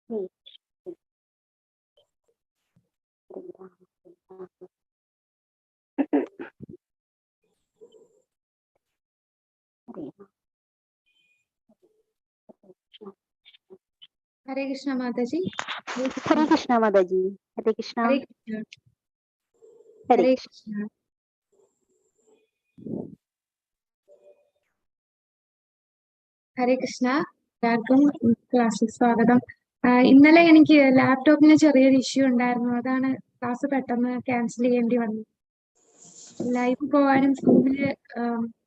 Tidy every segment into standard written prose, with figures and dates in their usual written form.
हरे कृष्णा माता जी। हरे कृष्णा माता जी। हरे कृष्णा। हरे कृष्णा। हरे कृष्णा। ഹരേ കൃഷ്ണ. എല്ലാവർക്കും ക്ലാസ്സിൽ സ്വാഗതം. ഇന്നലെ എനിക്ക് ലാപ്ടോപ്പിന് ചെറിയൊരു ഇഷ്യൂ ഉണ്ടായിരുന്നു. അതാണ് ക്ലാസ് പെട്ടെന്ന് ക്യാൻസൽ ചെയ്യേണ്ടി വന്നു. ലൈവ് പോകാനും സൂമില്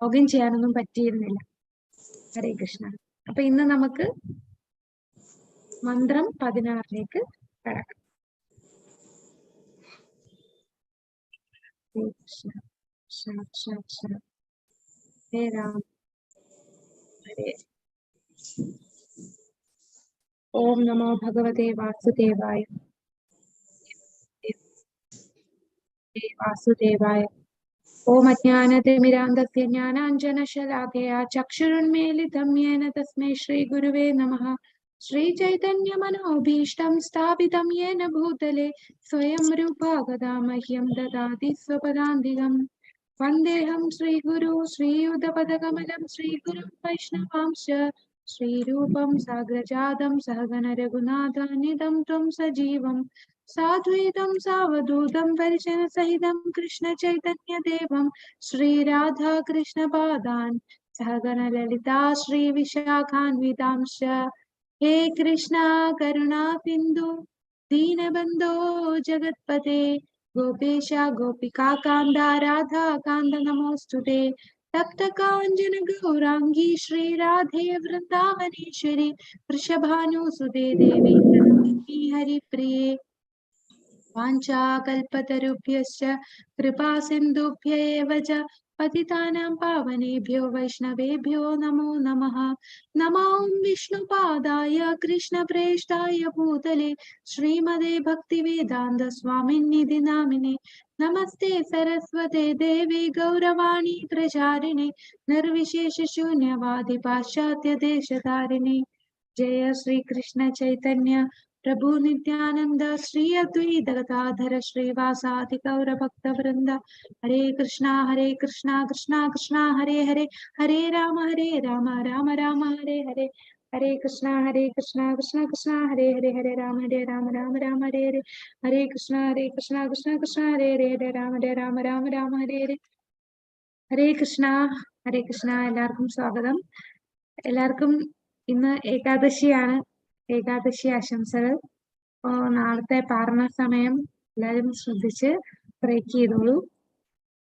ലോഗിൻ ചെയ്യാനൊന്നും പറ്റിയിരുന്നില്ല. ഹരേ കൃഷ്ണ. അപ്പൊ ഇന്ന് നമുക്ക് മന്ത്രം 16 കടക്കാം. ഹരേ കൃഷ്ണ. കൃഷ്ണ ഹരേ രാം ഹരേ. ഓം നമോ ഭഗവതേ വാസുദേവായ. വാസുദേവായ. ഓം അജ്ഞാനതിമിരാന്ധസ്യ ജ്ഞാനാഞ്ജനശലാകയാ ചക്ഷുരുന്മീലിതം യേന തസ്മൈ ശ്രീഗുരുവേ നമഃ. ശ്രീചൈതന്യമനോഭീഷ്ടം സ്ഥാപിതം യേന ഭൂതലേ സ്വയം രൂപാ ഗദാ മഹ്യം ദദാതി സ്വപദാന്തികം. വന്ദേഹം ശ്രീഗുരു ശ്രീയുതപദകമലം ശ്രീഗുരും വൈഷ്ണവാംശ ശ്രീരൂപം സാഗ്രജാതം സഹഗണ രഘുനാഥാന്വിതം ത്വം സജീവം സാദ്വൈതം സാവധൂതം പരിജന സഹിതം കൃഷ്ണ ചൈതന്യ ദേവം ശ്രീരാധാ കൃഷ്ണ പാദാൻ സഹഗണ ലളിതാ ശ്രീ വിശാഖാന്വിതാംശ. ഹേ കൃഷ്ണ കരുണാ സിന്ധു ദീനബന്ധോ ജഗത്പതേ ഗോപേശ ഗോപികാ കാന്ത രാധാ കാന്ത നമോസ്തുതേ. തപ്ത കാഞ്ചന ഗൗരാംഗി ശ്രീ രാധേ വൃന്ദാവനേശ്വരി വൃഷഭാനുസുതേ ദേവി പ്രണമാമി ഹരിപ്രിയേ. വാഞ്ചാകൽപതരുഭ്യശ്ച കൃപാ സിന്ധുഭ്യ ഏവ ച പതിതാനാം പാവനേഭ്യോ വൈഷ്ണവേഭ്യോ നമോ നമഃ. നമോ വിഷ്ണുപാദായ കൃഷ്ണപ്രേഷ്ഠായ ഭൂതലേ ശ്രീമതേ ഭക്തിവേദാന്ത സ്വാമിന്നിധി നാമിനെ. നമസ്തേ സരസ്വതേ ദേവി ഗൗരവാണി പ്രചാരിണേ നിർവിശേഷ ശൂന്യവാദി പാശ്ചാത്യ ദേശധാരിണേ. ജയ ശ്രീകൃഷ്ണ ചൈതന്യ प्रभु नित्यानंद श्री अद्वैत गदाधर श्रीवासादि गौर भक्त वृंद. हरे कृष्णा कृष्णा कृष्णा हरे हरे हरे राम राम राम हरे हरे. हरे कृष्णा कृष्णा कृष्णा हरे हरे राम राम राम हरे हरे. हरे कृष्णा कृष्णा कृष्णा हरे हरे राम राम हरे हरे. ഹരേ കൃഷ്ണ. ഹരേ കൃഷ്ണ. എല്ലാവർക്കും സ്വാഗതം. എല്ലാവർക്കും ഇന്ന് ഏകാദശിയാണ്. ഏകാദശി ആശംസകൾ. നാളത്തെ പാരണ സമയം എല്ലാവരും ശ്രദ്ധിച്ച് ബ്രേക്ക് ചെയ്തോളൂ.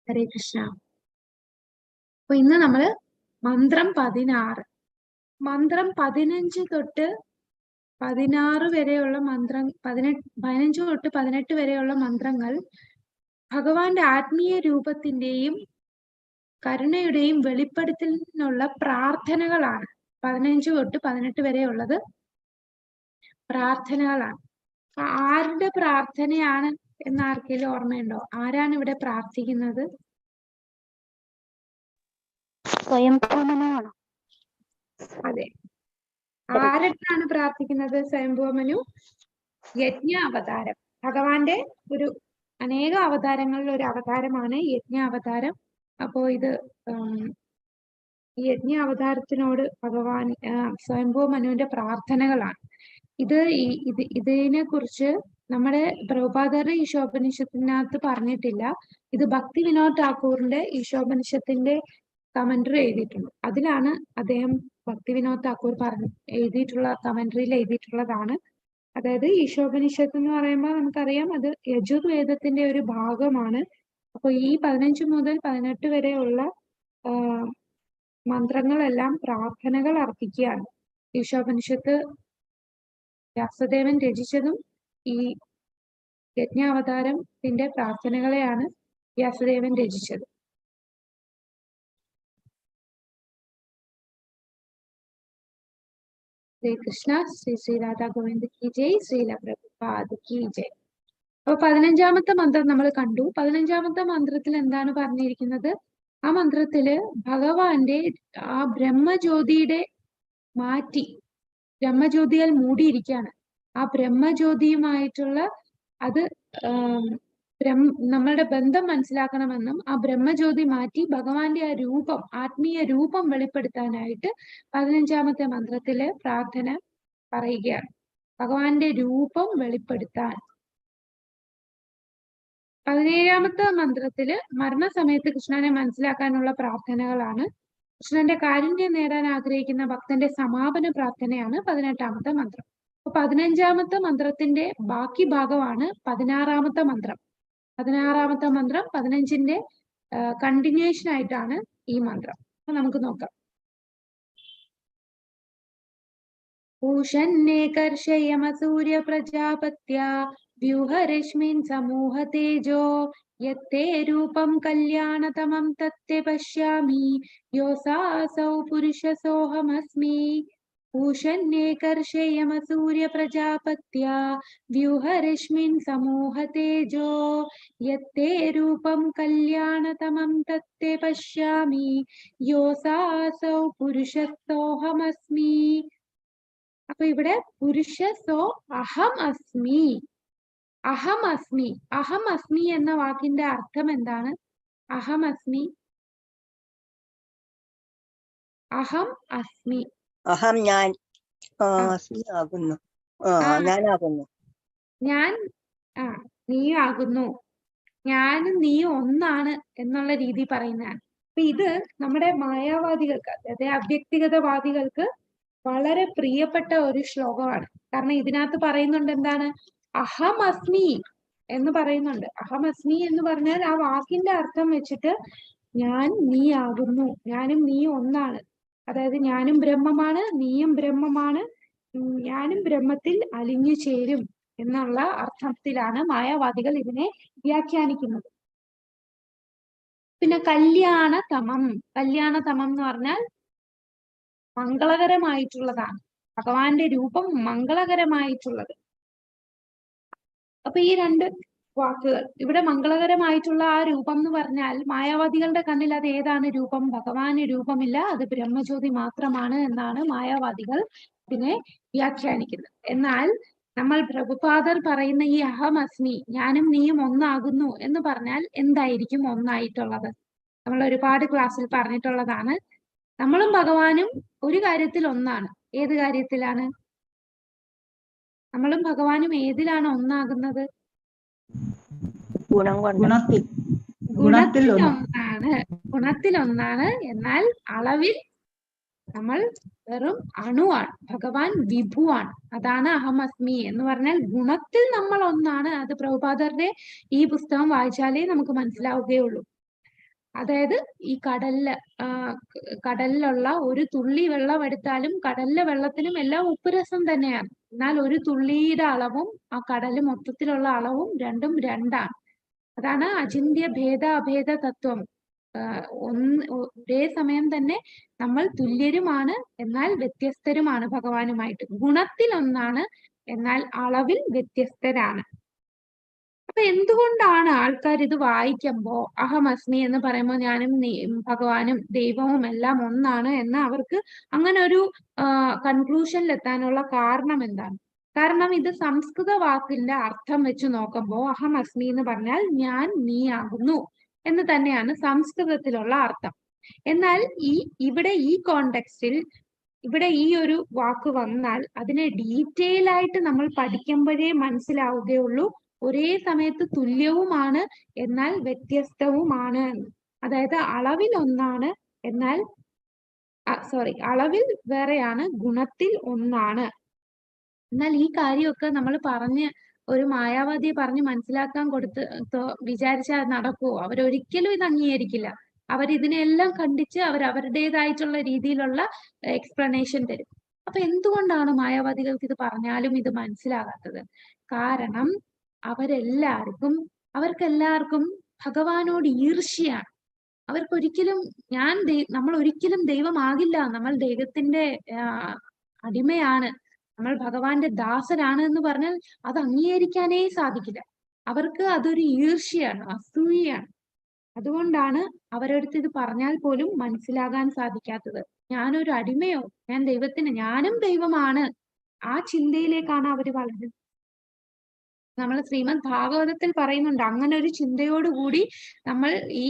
ഹരേ കൃഷ്ണ. അപ്പൊ ഇന്ന് നമ്മള് മന്ത്രം 16, മന്ത്രം 15 തൊട്ട് 16 വരെയുള്ള മന്ത്രം 15 തൊട്ട് 18 വരെയുള്ള മന്ത്രങ്ങൾ ഭഗവാന്റെ ആത്മീയ രൂപത്തിന്റെയും കരുണയുടെയും വെളിപ്പെടുത്തലിനുള്ള പ്രാർത്ഥനകളാണ്. 15 തൊട്ട് 18 വരെയുള്ളത് പ്രാർത്ഥനകളാണ്. ആരുടെ പ്രാർത്ഥനയാണ് എന്ന് ആർക്കെങ്കിലും ഓർമ്മയുണ്ടോ? ആരാണ് ഇവിടെ പ്രാർത്ഥിക്കുന്നത്? സ്വയംഭൂമനുവാണ്. അതെ. ആരടുത്താണ് പ്രാർത്ഥിക്കുന്നത്? സ്വയംഭൂമനു യജ്ഞ അവതാരം. ഭഗവാന്റെ ഒരു അനേക അവതാരങ്ങളിൽ ഒരു അവതാരമാണ് യജ്ഞ അവതാരം. അപ്പോ ഇത് ഈ യജ്ഞ അവതാരത്തിനോട് ഭഗവാൻ സ്വയംഭൂമനുവിന്റെ പ്രാർത്ഥനകളാണ്. ഇതിനെ കുറിച്ച് നമ്മുടെ പ്രഭുപാദരുടെ ഈശോപനിഷത്തിനകത്ത് പറഞ്ഞിട്ടില്ല. ഇത് ഭക്തി വിനോദ് ഠാക്കൂറിന്റെ ഈശോപനിഷത്തിന്റെ കമന്ററി എഴുതിയിട്ടുണ്ട്. അതിലാണ് അദ്ദേഹം ഭക്തി വിനോദ് ഠാക്കൂർ എഴുതിയിട്ടുള്ള കമന്ററിയിൽ എഴുതിയിട്ടുള്ളതാണ്. അതായത് ഈശോപനിഷത്ത് എന്ന് പറയുമ്പോൾ നമുക്കറിയാം അത് യജുർവേദത്തിന്റെ ഒരു ഭാഗമാണ്. അപ്പൊ ഈ 15 മുതൽ 18 വരെയുള്ള മന്ത്രങ്ങളെല്ലാം പ്രാർത്ഥനകൾ അർപ്പിക്കുകയാണ്. ഈശോപനിഷത്ത് വ്യാസദേവൻ രചിച്ചതും ഈ യജ്ഞാവതാരത്തിന്റെ പ്രാർത്ഥനകളെയാണ് വ്യാസദേവൻ രചിച്ചത്. ശ്രീ കൃഷ്ണ. ശ്രീ രാധാ ഗോവിന്ദ് കി ജയ്. ശ്രീല പ്രഭുപാദ് കി ജയ്. അപ്പൊ 15-ാമത്തെ മന്ത്രം നമ്മൾ കണ്ടു. 15-ാമത്തെ മന്ത്രത്തിൽ എന്താണ് പറഞ്ഞിരിക്കുന്നത്? ആ മന്ത്രത്തില് ഭഗവാന്റെ ആ ബ്രഹ്മജ്യോതിയുടെ ബ്രഹ്മജ്യോതിയാൽ മൂടിയിരിക്കുകയാണ്. ആ ബ്രഹ്മജ്യോതിയുമായിട്ടുള്ള അത് നമ്മളുടെ ബന്ധം മനസ്സിലാക്കണമെന്നും ആ ബ്രഹ്മജ്യോതി മാറ്റി ഭഗവാന്റെ ആ രൂപം, ആത്മീയ രൂപം വെളിപ്പെടുത്താനായിട്ട് 15ാമത്തെ മന്ത്രത്തിലെ പ്രാർത്ഥന പറയുകയാണ്. ഭഗവാന്റെ രൂപം വെളിപ്പെടുത്താൻ. 17ാമത്തെ മന്ത്രത്തില് മരണസമയത്ത് കൃഷ്ണനെ മനസ്സിലാക്കാനുള്ള പ്രാർത്ഥനകളാണ്. കൃഷ്ണന്റെ കാരുണ്യം നേടാൻ ആഗ്രഹിക്കുന്ന ഭക്തന്റെ സമാപന പ്രാർത്ഥനയാണ് 18ാമത്തെ മന്ത്രം. അപ്പൊ 15ാമത്തെ മന്ത്രത്തിന്റെ ബാക്കി ഭാഗമാണ് 16ാമത്തെ മന്ത്രം. 16ാമത്തെ മന്ത്രം 15ന്റെ കണ്ടിന്യൂഷൻ ആയിട്ടാണ് ഈ മന്ത്രം. അപ്പൊ നമുക്ക് നോക്കാം. പൂഷന്നേ കർഷയമസൂര്യ പ്രജാപത്യ വ്യൂഹരശ്മിൻ സമൂഹ തേജോ യത്തേ രൂപം കല്യാണതമം തത്തെ പശ്യാമി യോസാസൗ പുരുഷസോഹമസ്മി. പൂഷന്നേ കർഷയമസൂര്യ പ്രജാപത്യ വ്യൂഹരശ്മിൻ സമൂഹ തേജോ യത്തേ രൂപം കല്യാണതമം തത്തെ പശ്യാമി യോസാസൗ പുരുഷസോഹമസ്മി. അപ്പൊ ഇവിടെ പുരുഷസോ അഹം അസ്മി. അഹം അസ്മി. അഹം അസ്മി എന്ന വാക്കിന്റെ അർത്ഥം എന്താണ്? അഹം അസ്മി. അഹം അസ്മി. അഹം ഞാൻ അസ്മി ആകുന്നു. ഞാനാകുന്നു. ഞാൻ നീ ആകുന്നു. ഞാനും നീ ഒന്നാണ് എന്നുള്ള രീതി പറയുന്നതാണ്. അപ്പൊ ഇത് നമ്മുടെ മായാവാദികൾക്ക്, അതായത് അവ്യക്തിഗതവാദികൾക്ക് വളരെ പ്രിയപ്പെട്ട ഒരു ശ്ലോകമാണ്. കാരണം ഇതിനകത്ത് പറയുന്നുണ്ട് എന്താണ്? അഹം അസ്മി എന്ന് പറയുന്നുണ്ട്. അഹം അസ്മി എന്ന് പറഞ്ഞാൽ ആ വാക്കിന്റെ അർത്ഥം വെച്ചിട്ട് ഞാൻ നീ ആകുന്നു, ഞാനും നീ ഒന്നാണ്. അതായത് ഞാനും ബ്രഹ്മമാണ്, നീയും ബ്രഹ്മമാണ്, ഞാനും ബ്രഹ്മത്തിൽ അലിഞ്ഞു ചേരും എന്നുള്ള അർത്ഥത്തിലാണ് മായാവാദികൾ ഇതിനെ വ്യാഖ്യാനിക്കുന്നത്. പിന്നെ കല്യാണതമം. കല്യാണതമം എന്ന് പറഞ്ഞാൽ മംഗളകരമായിട്ടുള്ളതാണ്. ഭഗവാന്റെ രൂപം മംഗളകരമായിട്ടുള്ളത്. അപ്പൊ ഈ രണ്ട് വാക്കുകൾ ഇവിടെ മംഗളകരമായിട്ടുള്ള ആ രൂപം എന്ന് പറഞ്ഞാൽ മായാവാദികളുടെ കണ്ണിൽ അത് ഏതാണ് രൂപം? ഭഗവാന് രൂപമില്ല, അത് ബ്രഹ്മജ്യോതി മാത്രമാണ് എന്നാണ് മായാവാദികൾ ഇതിനെ വ്യാഖ്യാനിക്കുന്നത്. എന്നാൽ നമ്മൾ പ്രഭുപാദർ പറയുന്ന ഈ അഹം അസ്മി, ഞാനും നീയും ഒന്നാകുന്നു എന്ന് പറഞ്ഞാൽ എന്തായിരിക്കും ഒന്നായിട്ടുള്ളത്? നമ്മൾ ഒരുപാട് ക്ലാസ്സിൽ പറഞ്ഞിട്ടുള്ളതാണ്. നമ്മളും ഭഗവാനും ഒരു കാര്യത്തിൽ ഒന്നാണ്. ഏത് കാര്യത്തിലാണ്? നമ്മളും ഭഗവാനും ഏതിലാണ് ഒന്നാകുന്നത്? ഗുണത്തിൽ ഒന്നാണ്. ഗുണത്തിൽ ഒന്നാണ്. എന്നാൽ അളവിൽ നമ്മൾ വെറും അണുവാണ്. ഭഗവാൻ വിഭുവാണ്. അതാണ് അഹമസ്മി എന്ന് പറഞ്ഞാൽ ഗുണത്തിൽ നമ്മൾ ഒന്നാണ്. അത് പ്രഭുപാദരുടെ ഈ പുസ്തകം വായിച്ചാലേ നമുക്ക് മനസ്സിലാവുകയുള്ളൂ. അതായത് ഈ കടലിലുള്ള ഒരു തുള്ളി വെള്ളം എടുത്താലും കടലിലെ വെള്ളത്തിനും എല്ലാം ഉപ്പുരസം തന്നെയാണ്. എന്നാൽ ഒരു തുള്ളിയുടെ അളവും ആ കടല് മൊത്തത്തിലുള്ള അളവും രണ്ടും രണ്ടാണ്. അതാണ് അചിന്ത്യ ഭേദ അഭേദ തത്വം. ഒരേ സമയം തന്നെ നമ്മൾ തുല്യരുമാണ്, എന്നാൽ വ്യത്യസ്തരുമാണ് ഭഗവാനുമായിട്ട്. ഗുണത്തിൽ ഒന്നാണ്, എന്നാൽ അളവിൽ വ്യത്യസ്തരാണ്. അപ്പൊ എന്തുകൊണ്ടാണ് ആൾക്കാർ ഇത് വായിക്കുമ്പോ അഹമസ്മി എന്ന് പറയുമ്പോൾ ഞാനും ഭഗവാനും ദൈവവും എല്ലാം ഒന്നാണ് എന്ന് അവർക്ക് അങ്ങനെ ഒരു കൺക്ലൂഷനിലെത്താനുള്ള കാരണം എന്താണ്? കാരണം ഇത് സംസ്കൃത വാക്കിന്റെ അർത്ഥം വെച്ച് നോക്കുമ്പോൾ അഹമസ്മി എന്ന് പറഞ്ഞാൽ ഞാൻ നീ ആകുന്നു എന്ന് തന്നെയാണ് സംസ്കൃതത്തിലുള്ള അർത്ഥം. എന്നാൽ ഇവിടെ ഈ കോണ്ടെക്സ്റ്റിൽ ഇവിടെ ഈ ഒരു വാക്ക് വന്നാൽ അതിനെ ഡീറ്റെയിൽ ആയിട്ട് നമ്മൾ പഠിക്കുമ്പോഴേ മനസ്സിലാവുകയുള്ളൂ ഒരേ സമയത്ത് തുല്യവുമാണ് എന്നാൽ വ്യത്യസ്തവുമാണ്. അതായത് അളവിൽ ഒന്നാണ്, എന്നാൽ അളവിൽ വേറെയാണ്, ഗുണത്തിൽ ഒന്നാണ്. എന്നാൽ ഈ കാര്യമൊക്കെ നമ്മൾ പറഞ്ഞ് ഒരു മായാവാദിയെ പറഞ്ഞ് മനസ്സിലാക്കാൻ വിചാരിച്ചാൽ നടക്കുവോ? അവരൊരിക്കലും ഇത് അംഗീകരിക്കില്ല. അവരിതിനെല്ലാം കണ്ടിച്ച് അവരവരുടേതായിട്ടുള്ള രീതിയിലുള്ള എക്സ്പ്ലനേഷൻ തരും. അപ്പൊ എന്തുകൊണ്ടാണ് മായാവാദികൾക്ക് ഇത് പറഞ്ഞാലും ഇത് മനസ്സിലാകാത്തത്? കാരണം അവർക്കെല്ലാവർക്കും ഭഗവാനോട് ഈർഷ്യയാണ്. അവർക്കൊരിക്കലും നമ്മൾ ഒരിക്കലും ദൈവമാകില്ല, നമ്മൾ ദൈവത്തിന്റെ അടിമയാണ്, നമ്മൾ ഭഗവാന്റെ ദാസരാണ് എന്ന് പറഞ്ഞാൽ അത് അംഗീകരിക്കാനേ സാധിക്കില്ല. അവർക്ക് അതൊരു ഈർഷ്യയാണ്, അസൂയയാണ്. അതുകൊണ്ടാണ് അവരടുത്ത് ഇത് പറഞ്ഞാൽ പോലും മനസ്സിലാകാൻ സാധിക്കാത്തത്. ഞാനൊരു അടിമയോ? ഞാനും ദൈവമാണ് ആ ചിന്തയിലേക്കാണ് അവർ വളരുന്നത്. നമ്മൾ ശ്രീമദ് ഭാഗവതത്തിൽ പറയുന്നുണ്ട്, അങ്ങനെ ഒരു ചിന്തയോടുകൂടി നമ്മൾ ഈ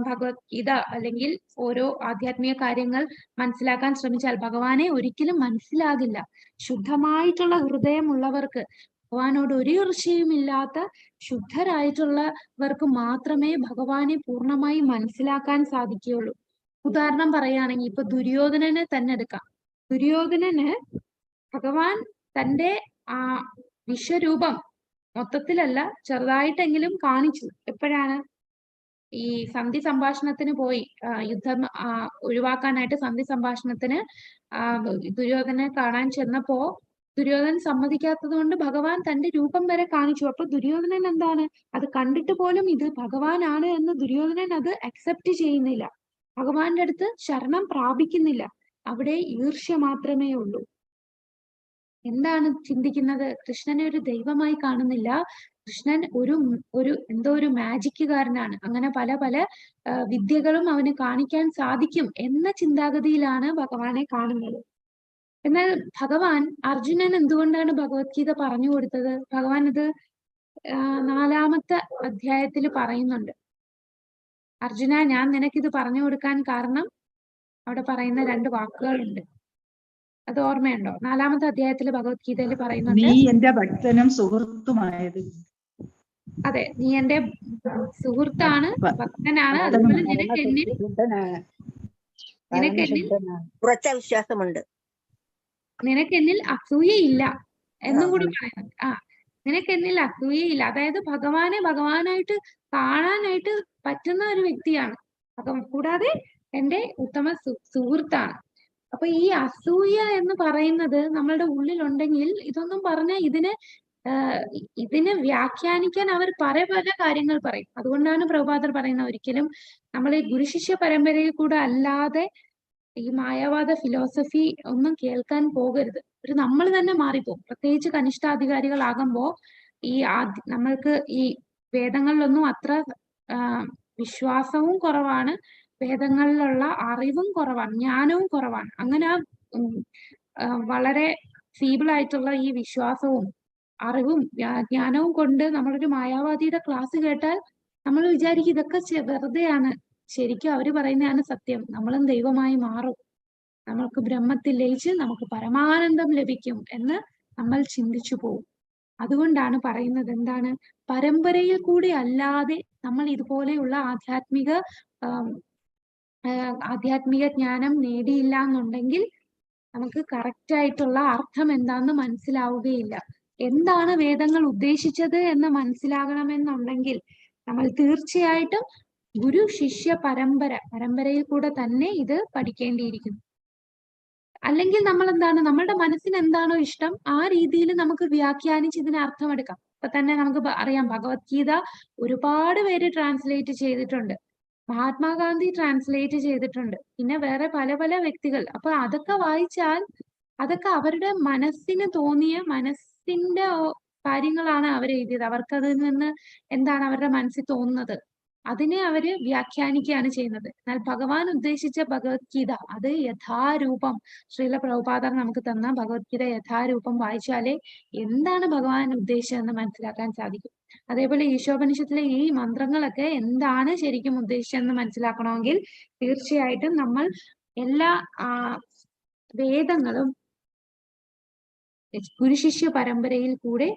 ഭഗവത്ഗീത അല്ലെങ്കിൽ ഓരോ ആധ്യാത്മിക കാര്യങ്ങൾ മനസ്സിലാക്കാൻ ശ്രമിച്ചാൽ ഭഗവാനെ ഒരിക്കലും മനസ്സിലാകില്ല. ശുദ്ധമായിട്ടുള്ള ഹൃദയമുള്ളവർക്ക്, ഭഗവാനോട് ഒരു ഈർഷ്യയുമില്ലാത്ത ശുദ്ധരായിട്ടുള്ളവർക്ക് മാത്രമേ ഭഗവാനെ പൂർണ്ണമായി മനസ്സിലാക്കാൻ സാധിക്കുകയുള്ളൂ. ഉദാഹരണം പറയുകയാണെങ്കിൽ ഇപ്പൊ ദുര്യോധനനെ തന്നെ എടുക്കാം. ദുര്യോധനന് ഭഗവാൻ തന്റെ ആ വിശ്വരൂപം മൊത്തത്തിലല്ല, ചെറുതായിട്ടെങ്കിലും കാണിച്ചു. എപ്പോഴാണ്? ഈ സന്ധി സംഭാഷണത്തിന് പോയി, യുദ്ധം ഒഴിവാക്കാനായിട്ട് സന്ധി സംഭാഷണത്തിന് ദുര്യോധനെ കാണാൻ ചെന്നപ്പോ ദുര്യോധനൻ സമ്മതിക്കാത്തത് കൊണ്ട് ഭഗവാൻ തന്റെ രൂപം വരെ കാണിച്ചു. അപ്പൊ ദുര്യോധനൻ എന്താണ്, അത് കണ്ടിട്ട് പോലും ഇത് ഭഗവാനാണ് എന്ന് ദുര്യോധനൻ അത് അക്സെപ്റ്റ് ചെയ്യുന്നില്ല. ഭഗവാന്റെ അടുത്ത് ശരണം പ്രാപിക്കുന്നില്ല. അവിടെ ഈർഷ്യ മാത്രമേ ഉള്ളൂ. എന്താണ് ചിന്തിക്കുന്നത്? കൃഷ്ണനെ ഒരു ദൈവമായി കാണുന്നില്ല. കൃഷ്ണൻ എന്തോ ഒരു മാജിക്കുകാരനാണ്. അങ്ങനെ പല പല വിദ്യകളും അവന് കാണിക്കാൻ സാധിക്കും എന്ന ചിന്താഗതിയിലാണ് ഭഗവാനെ കാണുന്നത്. എന്നാൽ ഭഗവാൻ അർജുനൻ എന്തുകൊണ്ടാണ് ഭഗവത്ഗീത പറഞ്ഞു കൊടുത്തത്? ഭഗവാൻ ഇത് 4-ാമത്തെ അധ്യായത്തിൽ പറയുന്നുണ്ട്. അർജുന, ഞാൻ നിനക്കിത് പറഞ്ഞു കൊടുക്കാൻ കാരണം അവിടെ പറയുന്ന 2 വാക്കുകളുണ്ട്. അത് ഓർമ്മയുണ്ടോ? 4-ാമത്തെ അധ്യായത്തിൽ ഭഗവത്ഗീതയിൽ പറയുന്നുണ്ട്, നീ എന്റെ ഭക്തനും സുഹൃത്തുമായത്. അതെ, നീ എന്റെ സുഹൃത്താണ്, ഭക്തനാണ്. അതുപോലെ നിനക്കെന്നിൽ ഉറച്ച വിശ്വാസമുണ്ട്. നിനക്കെന്നിൽ അസൂയയില്ല എന്നും കൂടി പറയുന്നുണ്ട്. നിനക്കെന്നിൽ അസൂയയില്ല. അതായത് ഭഗവാനെ ഭഗവാനായിട്ട് കാണാനായിട്ട് പറ്റുന്ന ഒരു വ്യക്തിയാണ്. കൂടാതെ എന്റെ ഉത്തമ സുഹൃത്താണ്. അപ്പൊ ഈ അസൂയ എന്ന് പറയുന്നത് നമ്മളുടെ ഉള്ളിലുണ്ടെങ്കിൽ ഇതൊന്നും പറഞ്ഞാൽ ഇതിനെ വ്യാഖ്യാനിക്കാൻ അവർ പല കാര്യങ്ങൾ പറയും. അതുകൊണ്ടാണ് പ്രഭുപാദർ പറയുന്നത്, ഒരിക്കലും നമ്മൾ ഈ ഗുരുശിഷ്യ പരമ്പരയിൽ കൂടെ അല്ലാതെ ഈ മായാവാദ ഫിലോസഫി ഒന്നും കേൾക്കാൻ പോകരുത്. നമ്മൾ തന്നെ മാറിപ്പോകും. പ്രത്യേകിച്ച് കനിഷ്ഠാധികാരികളാകുമ്പോ നമ്മൾക്ക് ഈ വേദങ്ങളിലൊന്നും അത്ര വിശ്വാസവും കുറവാണ്, വേദങ്ങളിലുള്ള അറിവും കുറവാണ്, ജ്ഞാനവും കുറവാണ്. അങ്ങനെ വളരെ ഫീബിൾ ആയിട്ടുള്ള ഈ വിശ്വാസവും അറിവും ജ്ഞാനവും കൊണ്ട് നമ്മളൊരു മായാവാദിയുടെ ക്ലാസ് കേട്ടാൽ നമ്മൾ വിചാരിക്കും ഇതൊക്കെ വെറുതെയാണ്. ശരിക്കും അവര് പറയുന്നതാണ് സത്യം. നമ്മളും ദൈവമായി മാറും, നമ്മൾക്ക് ബ്രഹ്മത്തിൽ ലയിച്ച് നമുക്ക് പരമാനന്ദം ലഭിക്കും എന്ന് നമ്മൾ ചിന്തിച്ചു പോകും. അതുകൊണ്ടാണ് പറയുന്നത്, എന്താണ്, പരമ്പരയിൽ കൂടി അല്ലാതെ നമ്മൾ ഇതുപോലെയുള്ള ആധ്യാത്മിക ജ്ഞാനം നേടിയില്ല എന്നുണ്ടെങ്കിൽ നമുക്ക് കറക്റ്റ് ആയിട്ടുള്ള അർത്ഥം എന്താന്ന് മനസ്സിലാവുകയില്ല. എന്താണ് വേദങ്ങൾ ഉദ്ദേശിച്ചത് എന്ന് മനസ്സിലാകണമെന്നുണ്ടെങ്കിൽ നമ്മൾ തീർച്ചയായിട്ടും ഗുരു ശിഷ്യ പരമ്പരയിൽ കൂടെ തന്നെ ഇത് പഠിക്കേണ്ടിയിരിക്കുന്നു. അല്ലെങ്കിൽ നമ്മൾ എന്താണ്, നമ്മളുടെ മനസ്സിന് എന്താണോ ഇഷ്ടം ആ രീതിയിൽ നമുക്ക് വ്യാഖ്യാനിച്ച് ഇതിന് അർത്ഥമെടുക്കാം. ഇപ്പൊ തന്നെ നമുക്ക് അറിയാം, ഭഗവത്ഗീത ഒരുപാട് പേര് ട്രാൻസ്ലേറ്റ് ചെയ്തിട്ടുണ്ട്. മഹാത്മാഗാന്ധി ട്രാൻസ്ലേറ്റ് ചെയ്തിട്ടുണ്ട്. പിന്നെ വേറെ പല പല വ്യക്തികൾ. അപ്പൊ അതൊക്കെ വായിച്ചാൽ അതൊക്കെ അവരുടെ മനസ്സിന് തോന്നിയ മനസ്സിന്റെ കാര്യങ്ങളാണ് അവർ എഴുതിയത്. അവർക്കതിൽ നിന്ന് എന്താണ് അവരുടെ മനസ്സിൽ തോന്നുന്നത് അതിനെ അവര് വ്യാഖ്യാനിക്കുകയാണ് ചെയ്യുന്നത്. എന്നാൽ ഭഗവാൻ ഉദ്ദേശിച്ച ഭഗവത്ഗീത അത് യഥാരൂപം, ശ്രീല പ്രഭുപാദർ നമുക്ക് തന്ന ഭഗവത്ഗീത യഥാരൂപം വായിച്ചാലേ എന്താണ് ഭഗവാൻ ഉദ്ദേശിച്ചതെന്ന് മനസ്സിലാക്കാൻ സാധിക്കും. അതേപോലെ ഈശോപനിഷത്തിലെ ഈ മന്ത്രങ്ങളൊക്കെ എന്താണ് ശരിക്കും ഉദ്ദേശിച്ചതെന്ന് മനസ്സിലാക്കണമെങ്കിൽ തീർച്ചയായിട്ടും നമ്മൾ എല്ലാ വേദങ്ങളും ഗുരുശിഷ്യ പരമ്പരയിൽ കൂടെ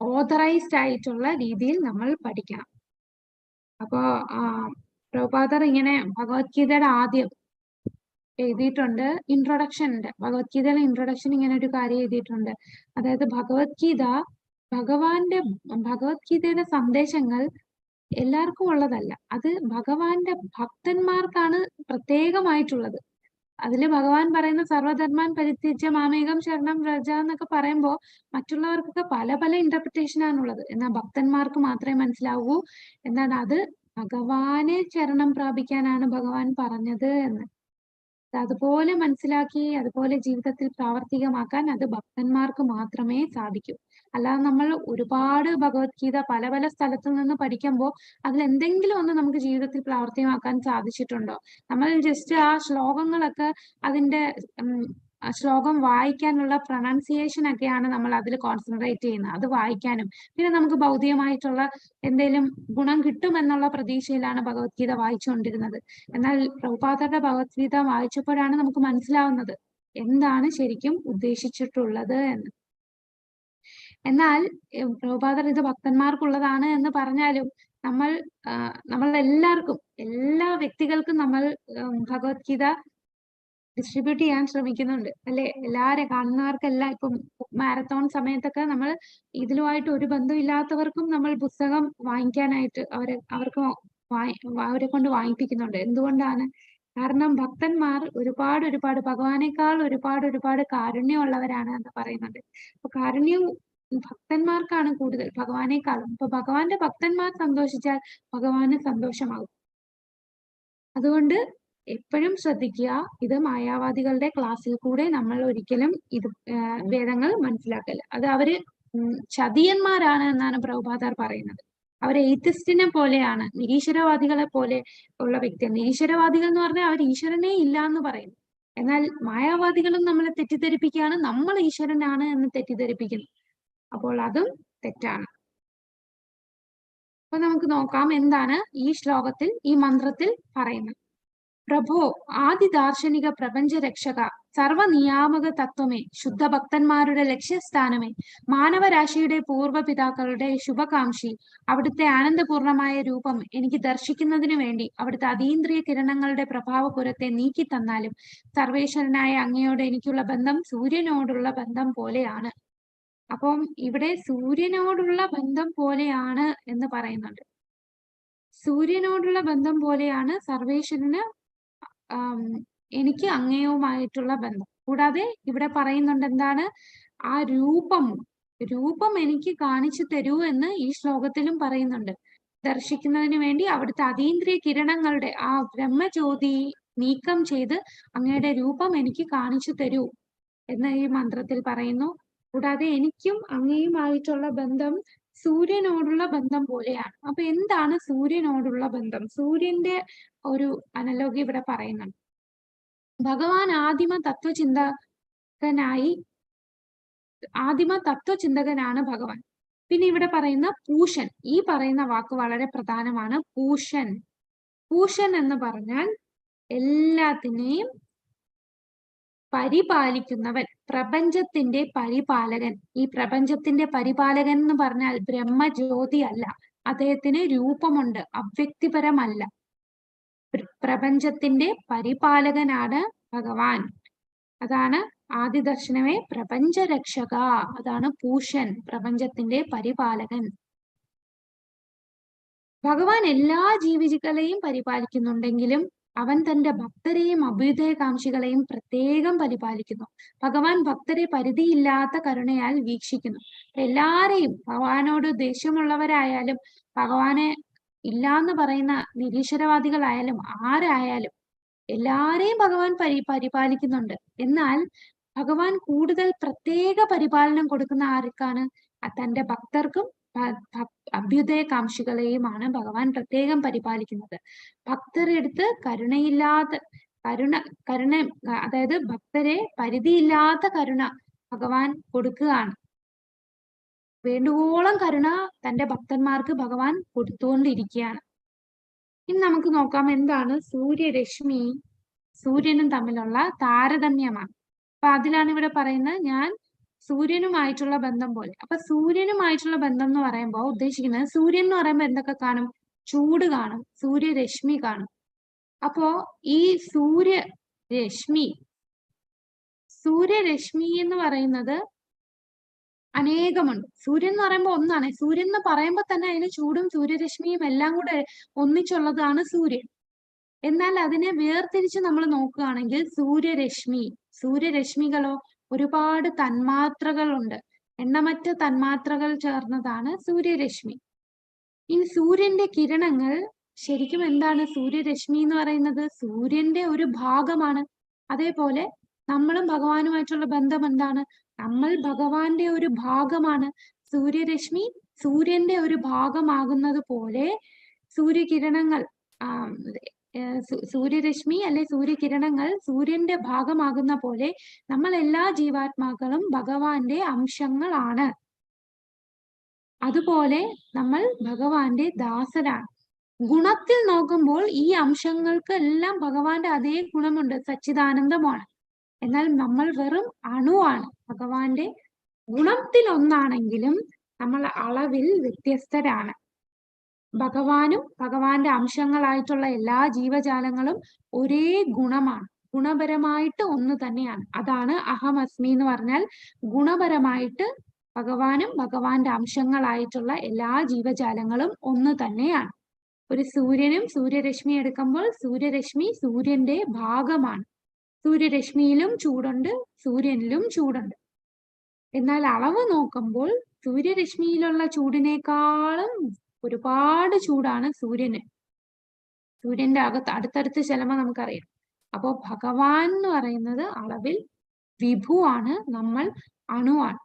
ഓതറൈസ്ഡ് ആയിട്ടുള്ള രീതിയിൽ നമ്മൾ പഠിക്കണം. അപ്പോ പ്രഭുപാദർ ഇങ്ങനെ ഭഗവത്ഗീതയുടെ ആദ്യം എഴുതിയിട്ടുണ്ട്, ഇൻട്രൊഡക്ഷൻ ഉണ്ട്. ഭഗവത്ഗീതയിലെ ഇൻട്രൊഡക്ഷൻ ഇങ്ങനെ ഒരു കാര്യം എഴുതിയിട്ടുണ്ട്. അതായത് ഭഗവത്ഗീതയുടെ സന്ദേശങ്ങൾ എല്ലാവർക്കും ഉള്ളതല്ല, അത് ഭഗവാന്റെ ഭക്തന്മാർക്കാണ് പ്രത്യേകമായിട്ടുള്ളത്. അതില് ഭഗവാൻ പറയുന്ന സർവധർമാൻ പരിത്യജ്യ മാമേകം ശരണം വ്രജ എന്നൊക്കെ പറയുമ്പോൾ മറ്റുള്ളവർക്കൊക്കെ പല പല ഇന്റർപ്രിട്ടേഷൻ ആണുള്ളത്. എന്നാൽ ഭക്തന്മാർക്ക് മാത്രമേ മനസ്സിലാവൂ എന്താണ് അത് ഭഗവാനെ ശരണം പ്രാപിക്കാനാണ് ഭഗവാൻ പറഞ്ഞത് എന്ന്. അതുപോലെ മനസ്സിലാക്കി അതുപോലെ ജീവിതത്തിൽ പ്രാവർത്തികമാക്കാൻ അത് ഭക്തന്മാർക്ക് മാത്രമേ സാധിക്കൂ. അല്ലാതെ നമ്മൾ ഒരുപാട് ഭഗവത്ഗീത പല പല സ്ഥലത്തു നിന്ന് പഠിക്കുമ്പോൾ അതിൽ എന്തെങ്കിലും ഒന്ന് നമുക്ക് ജീവിതത്തിൽ പ്രാവർത്തികമാക്കാൻ സാധിച്ചിട്ടുണ്ടോ? നമ്മൾ ജസ്റ്റ് ആ ശ്ലോകങ്ങളൊക്കെ അതിന്റെ ശ്ലോകം വായിക്കാനുള്ള പ്രൊണൗൺസിയേഷൻ ഒക്കെയാണ് നമ്മൾ അതിൽ കോൺസെൻട്രേറ്റ് ചെയ്യുന്നത്. അത് വായിക്കാനും പിന്നെ നമുക്ക് ഭൗതികമായിട്ടുള്ള എന്തെങ്കിലും ഗുണം കിട്ടുമെന്നുള്ള പ്രതീക്ഷയിലാണ് ഭഗവത്ഗീത വായിച്ചുകൊണ്ടിരുന്നത്. എന്നാൽ പ്രഭുപാദരുടെ ഭഗവത്ഗീത വായിച്ചപ്പോഴാണ് നമുക്ക് മനസ്സിലാവുന്നത് എന്താണ് ശരിക്കും ഉദ്ദേശിച്ചിട്ടുള്ളത് എന്ന്. എന്നാൽ പ്രഭുപാദർ ഇത് ഭക്തന്മാർക്കുള്ളതാണ് എന്ന് പറഞ്ഞാലും നമ്മളെല്ലാവർക്കും, എല്ലാ വ്യക്തികൾക്കും നമ്മൾ ഭഗവത്ഗീത ഡിസ്ട്രിബ്യൂട്ട് ചെയ്യാൻ ശ്രമിക്കുന്നുണ്ട് അല്ലെ? എല്ലാരെ കാണുന്നവർക്കെല്ലാം ഇപ്പം മാരത്തോൺ സമയത്തൊക്കെ നമ്മൾ ഇതിലുമായിട്ട് ഒരു ബന്ധമില്ലാത്തവർക്കും നമ്മൾ പുസ്തകം വാങ്ങിക്കാനായിട്ട് അവരെ കൊണ്ട് വാങ്ങിപ്പിക്കുന്നുണ്ട്. എന്തുകൊണ്ടാണ്? കാരണം ഭക്തന്മാർ ഒരുപാട് ഭഗവാനേക്കാൾ ഒരുപാട് കാരുണ്യമുള്ളവരാണ് എന്ന് പറയുന്നുണ്ട്. അപ്പൊ കാരുണ്യം ഭക്തന്മാർക്കാണ് കൂടുതൽ ഭഗവാനേക്കാളും. അപ്പൊ ഭഗവാന്റെ ഭക്തന്മാർ സന്തോഷിച്ചാൽ ഭഗവാന് സന്തോഷമാകും. അതുകൊണ്ട് എപ്പോഴും ശ്രദ്ധിക്കുക, ഇത് മായാവാദികളുടെ ക്ലാസ്സിൽ കൂടെ നമ്മൾ ഒരിക്കലും ഇത് വേദങ്ങൾ മനസ്സിലാക്കല്ല. അത് അവര് ചതിയന്മാരാണ് എന്നാണ് പ്രഭുപാദർ പറയുന്നത്. അവർ എയ്ത്തിസ്റ്റിനെ പോലെയാണ്, നിരീശ്വരവാദികളെ പോലെ ഉള്ള വ്യക്തിയാണ്. നിരീശ്വരവാദികൾ എന്ന് പറഞ്ഞാൽ അവർ ഈശ്വരനെ ഇല്ല എന്ന് പറയുന്നു. എന്നാൽ മായാവാദികളും നമ്മളെ തെറ്റിദ്ധരിപ്പിക്കുകയാണ്, നമ്മൾ ഈശ്വരനാണ് എന്ന് തെറ്റിദ്ധരിപ്പിക്കുന്നു. അപ്പോൾ അതും തെറ്റാണ്. അപ്പൊ നമുക്ക് നോക്കാം എന്താണ് ഈ ശ്ലോകത്തിൽ, ഈ മന്ത്രത്തിൽ പറയുന്നത്. പ്രഭോ ആദി ദാർശനിക പ്രപഞ്ച രക്ഷക, സർവനിയാമക തത്വമേ, ശുദ്ധഭക്തന്മാരുടെ ലക്ഷ്യസ്ഥാനമേ, മാനവരാശിയുടെ പൂർവ്വപിതാക്കളുടെ ശുഭകാംക്ഷി, അവിടുത്തെ ആനന്ദപൂർണമായ രൂപം എനിക്ക് ദർശിക്കുന്നതിനു വേണ്ടി അവിടുത്തെ അതീന്ദ്രിയ കിരണങ്ങളുടെ പ്രഭാവപുരത്തെ നീക്കി തന്നാലും സർവേശ്വരനായ അങ്ങയോട് എനിക്കുള്ള ബന്ധം സൂര്യനോടുള്ള ബന്ധം പോലെയാണ്. അപ്പം ഇവിടെ സൂര്യനോടുള്ള ബന്ധം പോലെയാണ് എന്ന് പറയുന്നുണ്ട്. സൂര്യനോടുള്ള ബന്ധം പോലെയാണ് സർവേശ്വരന് എനിക്ക് അങ്ങയുമായിട്ടുള്ള ബന്ധം. കൂടാതെ ഇവിടെ പറയുന്നുണ്ട് എന്താണ്? ആ രൂപം എനിക്ക് കാണിച്ചു തരൂ എന്ന് ഈ ശ്ലോകത്തിലും പറയുന്നുണ്ട്. ദർശിക്കുന്നതിന് വേണ്ടി അവിടുത്തെ അതീന്ദ്രിയ കിരണങ്ങളുടെ ആ ബ്രഹ്മജ്യോതി നീക്കം ചെയ്ത് അങ്ങയുടെ രൂപം എനിക്ക് കാണിച്ചു തരൂ എന്ന് ഈ മന്ത്രത്തിൽ പറയുന്നു. കൂടാതെ എനിക്കും അങ്ങയുമായിട്ടുള്ള ബന്ധം സൂര്യനോടുള്ള ബന്ധം പോലെയാണ്. അപ്പൊ എന്താണ് സൂര്യനോടുള്ള ബന്ധം? സൂര്യന്റെ ഒരു അനലോഗി ഇവിടെ പറയുന്നുണ്ട്. ഭഗവാൻ ആദിമ തത്വചിന്തകനാണ് ഭഗവാൻ. പിന്നെ ഇവിടെ പറയുന്ന പൂഷൻ, ഈ പറയുന്ന വാക്ക് വളരെ പ്രധാനമാണ്. പൂഷൻ എന്ന് പറഞ്ഞാൽ എല്ലാത്തിനെയും പരിപാലിക്കുന്നവൻ, പ്രപഞ്ചത്തിന്റെ പരിപാലകൻ. ഈ പ്രപഞ്ചത്തിന്റെ പരിപാലകൻ എന്ന് പറഞ്ഞാൽ ബ്രഹ്മജ്യോതി അല്ല, അദ്ദേഹത്തിന് രൂപമുണ്ട്, അവ്യക്തിപരമല്ല. പ്രപഞ്ചത്തിന്റെ പരിപാലകനാണ് ഭഗവാൻ. അതാണ് ആദിദർശനമേ പ്രപഞ്ച രക്ഷക, അതാണ് പൂഷൻ, പ്രപഞ്ചത്തിന്റെ പരിപാലകൻ. ഭഗവാൻ എല്ലാ ജീവികളെയും പരിപാലിക്കുന്നുണ്ടെങ്കിലും അവൻ തന്റെ ഭക്തരെയും അഭ്യുദയകാംക്ഷികളെയും പ്രത്യേകം പരിപാലിക്കുന്നു. ഭഗവാൻ ഭക്തരെ പരിധിയില്ലാത്ത കരുണയാൽ വീക്ഷിക്കുന്നു. എല്ലാരെയും, ഭഗവാനോട് ദേഷ്യമുള്ളവരായാലും ഭഗവാനെ ഇല്ലാന്ന് പറയുന്ന നിരീശ്വരവാദികളായാലും ആരായാലും എല്ലാരെയും ഭഗവാൻ പരിപാലിക്കുന്നുണ്ട്. എന്നാൽ ഭഗവാൻ കൂടുതൽ പ്രത്യേക പരിപാലനം കൊടുക്കുന്ന ആർക്കാണ്? തന്റെ ഭക്തർക്കും അഭ്യുദയകാംക്ഷികളെയുമാണ് ഭഗവാൻ പ്രത്യേകം പരിപാലിക്കുന്നത്. ഭക്തരെടുത്ത് കരുണ അതായത് ഭക്തരെ പരിധിയില്ലാത്ത കരുണ ഭഗവാൻ കൊടുക്കുകയാണ്. വേണ്ടുവോളം കരുണ തന്റെ ഭക്തന്മാർക്ക് ഭഗവാൻ കൊടുത്തുകൊണ്ടിരിക്കുകയാണ്. ഇനി നമുക്ക് നോക്കാം എന്താണ് സൂര്യരശ്മി സൂര്യനും തമ്മിലുള്ള താരതമ്യമാണ്. അപ്പൊ അതിലാണ് ഇവിടെ പറയുന്നത് ഞാൻ സൂര്യനുമായിട്ടുള്ള ബന്ധം പോലെ. അപ്പൊ സൂര്യനുമായിട്ടുള്ള ബന്ധം എന്ന് പറയുമ്പോൾ ഉദ്ദേശിക്കുന്നത്, സൂര്യൻ എന്ന് പറയുമ്പോൾ എന്തൊക്കെ കാണും? ചൂട് കാണും, സൂര്യരശ്മി കാണും. അപ്പോ ഈ സൂര്യരശ്മി എന്ന് പറയുന്നത് അനേകമുണ്ട്. സൂര്യൻ എന്ന് പറയുമ്പോൾ ഒന്നാണ്. സൂര്യൻ എന്ന് പറയുമ്പോൾ തന്നെ അതിന് ചൂടും സൂര്യരശ്മിയും എല്ലാം കൂടെ ഒന്നിച്ചുള്ളതാണ് സൂര്യൻ. എന്നാൽ അതിനെ വേർതിരിച്ച് നമ്മൾ നോക്കുകയാണെങ്കിൽ സൂര്യരശ്മികളോ ഒരുപാട് തന്മാത്രകളുണ്ട്, എണ്ണമറ്റ തന്മാത്രകൾ ചേർന്നതാണ് സൂര്യരശ്മി. ഇനി സൂര്യന്റെ കിരണങ്ങൾ ശരിക്കും എന്താണ്? സൂര്യരശ്മി എന്ന് പറയുന്നത് സൂര്യന്റെ ഒരു ഭാഗമാണ്. അതേപോലെ നമ്മളും ഭഗവാനുമായിട്ടുള്ള ബന്ധം എന്താണ്? നമ്മൾ ഭഗവാന്റെ ഒരു ഭാഗമാണ്. സൂര്യരശ്മി സൂര്യന്റെ ഒരു ഭാഗമാകുന്നത് പോലെ സൂര്യകിരണങ്ങൾ സൂര്യരശ്മി അല്ലെ സൂര്യകിരണങ്ങൾ സൂര്യന്റെ ഭാഗമാകുന്ന പോലെ നമ്മൾ എല്ലാ ജീവാത്മാക്കളും ഭഗവാന്റെ അംശങ്ങളാണ്. അതുപോലെ നമ്മൾ ഭഗവാന്റെ ദാസരാണ്. ഗുണത്തിൽ നോക്കുമ്പോൾ ഈ അംശങ്ങൾക്ക് എല്ലാം ഭഗവാന്റെ അതേ ഗുണമുണ്ട്, സച്ചിദാനന്ദമാണ്. എന്നാൽ നമ്മൾ വെറും അണുവാണ്. ഭഗവാന്റെ ഗുണത്തിൽ ഒന്നാണെങ്കിലും നമ്മൾ അളവിൽ വ്യത്യസ്തരാണ്. ഭഗവാനും ഭഗവാന്റെ അംശങ്ങളായിട്ടുള്ള എല്ലാ ജീവജാലങ്ങളും ഒരേ ഗുണമാണ്, ഗുണപരമായിട്ട് ഒന്ന് തന്നെയാണ്. അതാണ് അഹമസ്മി എന്ന് പറഞ്ഞാൽ. ഗുണപരമായിട്ട് ഭഗവാനും ഭഗവാന്റെ അംശങ്ങളായിട്ടുള്ള എല്ലാ ജീവജാലങ്ങളും ഒന്ന് തന്നെയാണ്. ഒരു സൂര്യനും സൂര്യരശ്മി എടുക്കുമ്പോൾ സൂര്യരശ്മി സൂര്യന്റെ ഭാഗമാണ്. സൂര്യരശ്മിയിലും ചൂടുണ്ട്, സൂര്യനിലും ചൂടുണ്ട്. എന്നാൽ അളവ് നോക്കുമ്പോൾ സൂര്യരശ്മിയിലുള്ള ചൂടിനേക്കാളും ഒരുപാട് ചൂടാണ് സൂര്യന്. സൂര്യന്റെ അടുത്തടുത്ത് ചെല്ലുമ്പോൾ നമുക്കറിയാം. അപ്പോ ഭഗവാൻ എന്ന് പറയുന്നത് അളവിൽ വിഭുവാണ്, നമ്മൾ അണുവാണ്.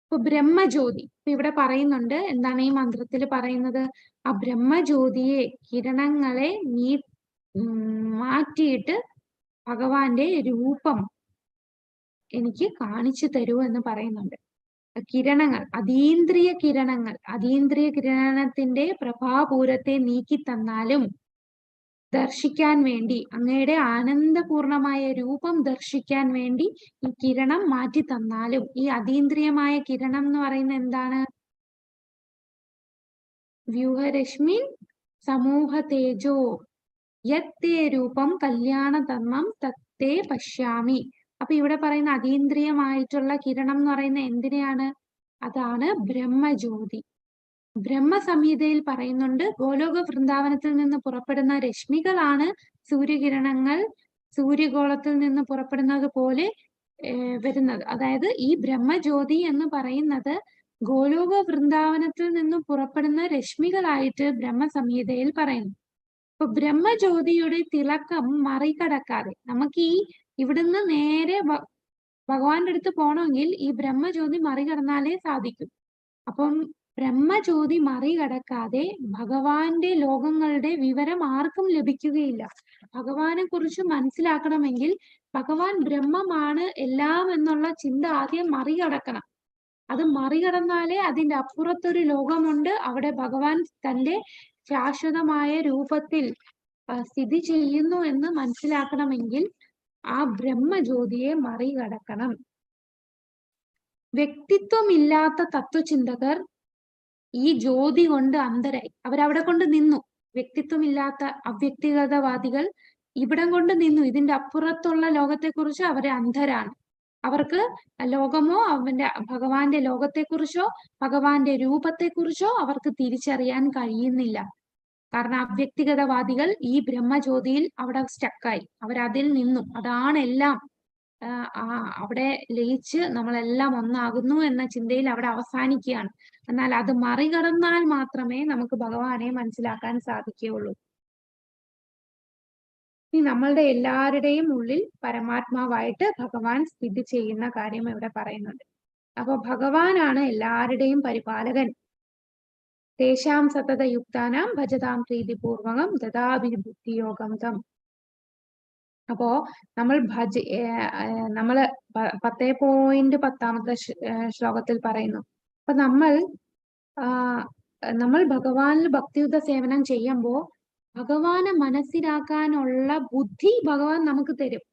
ഇപ്പൊ ബ്രഹ്മജ്യോതി ഇപ്പൊ ഇവിടെ പറയുന്നുണ്ട്. എന്താണ് ഈ മന്ത്രത്തിൽ പറയുന്നത്? ആ ബ്രഹ്മജ്യോതിയെ, കിരണങ്ങളെ മാറ്റിയിട്ട് ഭഗവാന്റെ രൂപം എനിക്ക് കാണിച്ചു തരൂ എന്ന് പറയുന്നുണ്ട്. കിരണങ്ങൾ, അതീന്ദ്രിയ കിരണങ്ങൾ, അതീന്ദ്രിയ കിരണത്തിന്റെ പ്രഭാപൂരത്തെ നീക്കി തന്നാലും ദർശിക്കാൻ വേണ്ടി, അങ്ങയുടെ ആനന്ദപൂർണമായ രൂപം ദർശിക്കാൻ വേണ്ടി ഈ കിരണം മാറ്റി തന്നാലും, ഈ അതീന്ദ്രിയമായ കിരണം എന്ന് പറയുന്നത് എന്താണ്? വ്യൂഹരശ്മി സമൂഹ തേജോ യത്തേ രൂപം കല്യാണധർമ്മം തത്തേ പശ്യാമി. അപ്പൊ ഇവിടെ പറയുന്ന അതീന്ദ്രിയമായിട്ടുള്ള കിരണം എന്ന് പറയുന്ന എന്തിനെയാണ്? അതാണ് ബ്രഹ്മജ്യോതി. ബ്രഹ്മസംഹിതയിൽ പറയുന്നുണ്ട്, ഗോലോക വൃന്ദാവനത്തിൽ നിന്ന് പുറപ്പെടുന്ന രശ്മികളാണ് സൂര്യകിരണങ്ങൾ സൂര്യഗോളത്തിൽ നിന്ന് പുറപ്പെടുന്നത് പോലെ വരുന്നത്. അതായത് ഈ ബ്രഹ്മജ്യോതി എന്ന് പറയുന്നത് ഗോലോക വൃന്ദാവനത്തിൽ നിന്ന് പുറപ്പെടുന്ന രശ്മികളായിട്ട് ബ്രഹ്മസംഹിതയിൽ പറയുന്നു. അപ്പൊ ബ്രഹ്മജ്യോതിയുടെ തിളക്കം മറികടക്കാതെ നമുക്ക് ഈ ഇവിടുന്ന് നേരെ ഭഗവാന്റെ അടുത്ത് പോകണമെങ്കിൽ ഈ ബ്രഹ്മജ്യോതി മറികടന്നാലേ സാധിക്കും. അപ്പം ബ്രഹ്മജ്യോതി മറികടക്കാതെ ഭഗവാന്റെ ലോകങ്ങളുടെ വിവരം ആർക്കും ലഭിക്കുകയില്ല. ഭഗവാനെ കുറിച്ച് മനസ്സിലാക്കണമെങ്കിൽ ഭഗവാൻ ബ്രഹ്മമാണ് എല്ലാം എന്നുള്ള ചിന്ത ആദ്യം മറികടക്കണം. അത് മറികടന്നാലേ അതിന്റെ അപ്പുറത്തൊരു ലോകമുണ്ട്, അവിടെ ഭഗവാൻ തന്റെ ശാശ്വതമായ രൂപത്തിൽ സ്ഥിതി ചെയ്യുന്നു എന്ന് മനസ്സിലാക്കണമെങ്കിൽ ആ ബ്രഹ്മജ്യോതിയെ മറികടക്കണം. വ്യക്തിത്വമില്ലാത്ത തത്വചിന്തകർ ഈ ജ്യോതി കൊണ്ട് അന്ധരായി. അവരവിടെ കൊണ്ട് നിന്നു. വ്യക്തിത്വമില്ലാത്ത അവ്യക്തിഗതവാദികൾ ഇവിടം കൊണ്ട് നിന്നു. ഇതിന്റെ അപ്പുറത്തുള്ള ലോകത്തെക്കുറിച്ച് അവരെ അന്ധരാണ്. അവർക്ക് ലോകമോ ഭഗവാന്റെ ലോകത്തെക്കുറിച്ചോ ഭഗവാന്റെ രൂപത്തെക്കുറിച്ചോ അവർക്ക് തിരിച്ചറിയാൻ കഴിയുന്നില്ല. കാരണം അവ്യക്തിഗതവാദികൾ ഈ ബ്രഹ്മജ്യോതിയിൽ അവിടെ സ്റ്റക്കായി, അവരതിൽ നിന്നു. അതാണ് എല്ലാം, അവിടെ ലയിച്ച് നമ്മളെല്ലാം ഒന്നാകുന്നു എന്ന ചിന്തയിൽ അവിടെ അവസാനിക്കുകയാണ്. എന്നാൽ അത് മറികടന്നാൽ മാത്രമേ നമുക്ക് ഭഗവാനെ മനസ്സിലാക്കാൻ സാധിക്കുകയുള്ളൂ. ഈ നമ്മളുടെ എല്ലാവരുടെയും ഉള്ളിൽ പരമാത്മാവായിട്ട് ഭഗവാൻ സ്ഥിതി ചെയ്യുന്ന കാര്യം ഇവിടെ പറയുന്നുണ്ട്. അപ്പൊ ഭഗവാനാണ് എല്ലാവരുടെയും പരിപാലകൻ. തേശാം സതതയുക്താനാം ഭജതാം പ്രീതിപൂർവകം ദദാഭിബുദ്ധിയോഗം തം. അപ്പോ നമ്മൾ നമ്മള് 10.10 ശ്ലോകത്തിൽ പറയുന്നു. അപ്പൊ നമ്മൾ ഭഗവാനിൽ ഭക്തിയുത സേവനം ചെയ്യുമ്പോൾ ഭഗവാനെ മനസ്സിലാക്കാനുള്ള ബുദ്ധി ഭഗവാൻ നമുക്ക് തരും.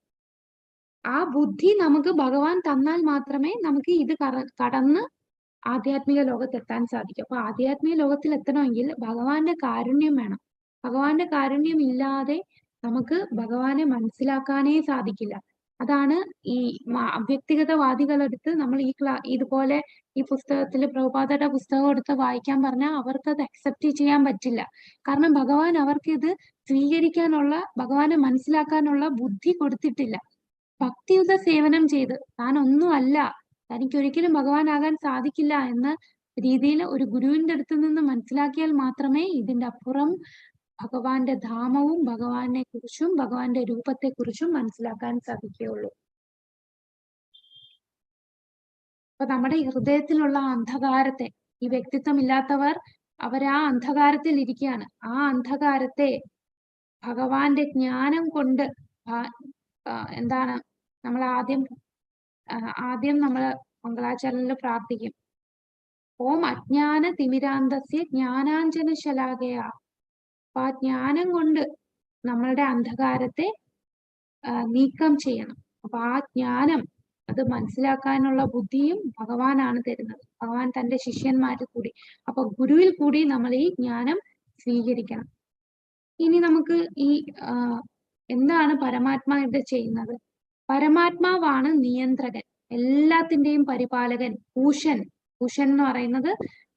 ആ ബുദ്ധി നമുക്ക് ഭഗവാൻ തന്നാൽ മാത്രമേ നമുക്ക് ഇത് കടന്ന് ആധ്യാത്മിക ലോകത്തെത്താൻ സാധിക്കും. അപ്പൊ ആധ്യാത്മിക ലോകത്തിൽ എത്തണമെങ്കിൽ ഭഗവാന്റെ കാരുണ്യം വേണം. ഭഗവാന്റെ കാരുണ്യം ഇല്ലാതെ നമുക്ക് ഭഗവാനെ മനസ്സിലാക്കാനേ സാധിക്കില്ല. അതാണ് ഈ അവ്യക്തിഗതവാദികളെടുത്ത് നമ്മൾ ഇതുപോലെ ഈ പുസ്തകത്തിൽ പ്രഭുപാദയുടെ പുസ്തകം എടുത്ത് വായിക്കാൻ പറഞ്ഞാൽ അവർക്ക് അത് അക്സെപ്റ്റ് ചെയ്യാൻ പറ്റില്ല. കാരണം ഭഗവാൻ അവർക്ക് ഇത് സ്വീകരിക്കാനുള്ള, ഭഗവാനെ മനസ്സിലാക്കാനുള്ള ബുദ്ധി കൊടുത്തിട്ടില്ല. ഭക്തിയുത സേവനം ചെയ്ത് താൻ ഒന്നുമല്ല, തനിക്ക് ഒരിക്കലും ഭഗവാനാകാൻ സാധിക്കില്ല എന്ന രീതിയിൽ ഒരു ഗുരുവിന്റെ അടുത്ത് നിന്ന് മനസ്സിലാക്കിയാൽ മാത്രമേ ഇതിന്റെ അപ്പുറം ഭഗവാന്റെ ധാമവും ഭഗവാനെ കുറിച്ചും ഭഗവാന്റെ രൂപത്തെ കുറിച്ചും മനസ്സിലാക്കാൻ സാധിക്കുകയുള്ളൂ. അപ്പൊ നമ്മുടെ ഹൃദയത്തിലുള്ള അന്ധകാരത്തെ ഈ വ്യക്തിത്വം ഇല്ലാത്തവർ അവരാ അന്ധകാരത്തിൽ ഇരിക്കുകയാണ്. ആ അന്ധകാരത്തെ ഭഗവാന്റെ ജ്ഞാനം കൊണ്ട് എന്താണ് നമ്മൾ ആദ്യം നമ്മൾ മംഗളാചരണനിൽ പ്രാർത്ഥിക്കും. ഓം അജ്ഞാന തിമിരാന്തസ്യ ജ്ഞാനാഞ്ജന ശലാകയ. അപ്പൊ ആ ജ്ഞാനം കൊണ്ട് നമ്മളുടെ അന്ധകാരത്തെ നീക്കം ചെയ്യണം. അപ്പൊ ആ ജ്ഞാനം അത് മനസ്സിലാക്കാനുള്ള ബുദ്ധിയും ഭഗവാനാണ് തരുന്നത്. ഭഗവാൻ തന്റെ ശിഷ്യന്മാരിൽ കൂടി. അപ്പൊ ഗുരുവിൽ കൂടി നമ്മൾ ഈ ജ്ഞാനം സ്വീകരിക്കണം. ഇനി നമുക്ക് ഈ എന്താണ് പരമാത്മാ ഇവിടെ ചെയ്യുന്നത്? പരമാത്മാവാണ് നിയന്ത്രകൻ, എല്ലാത്തിന്റെയും പരിപാലകൻ. പൂഷൻ എന്ന് പറയുന്നത്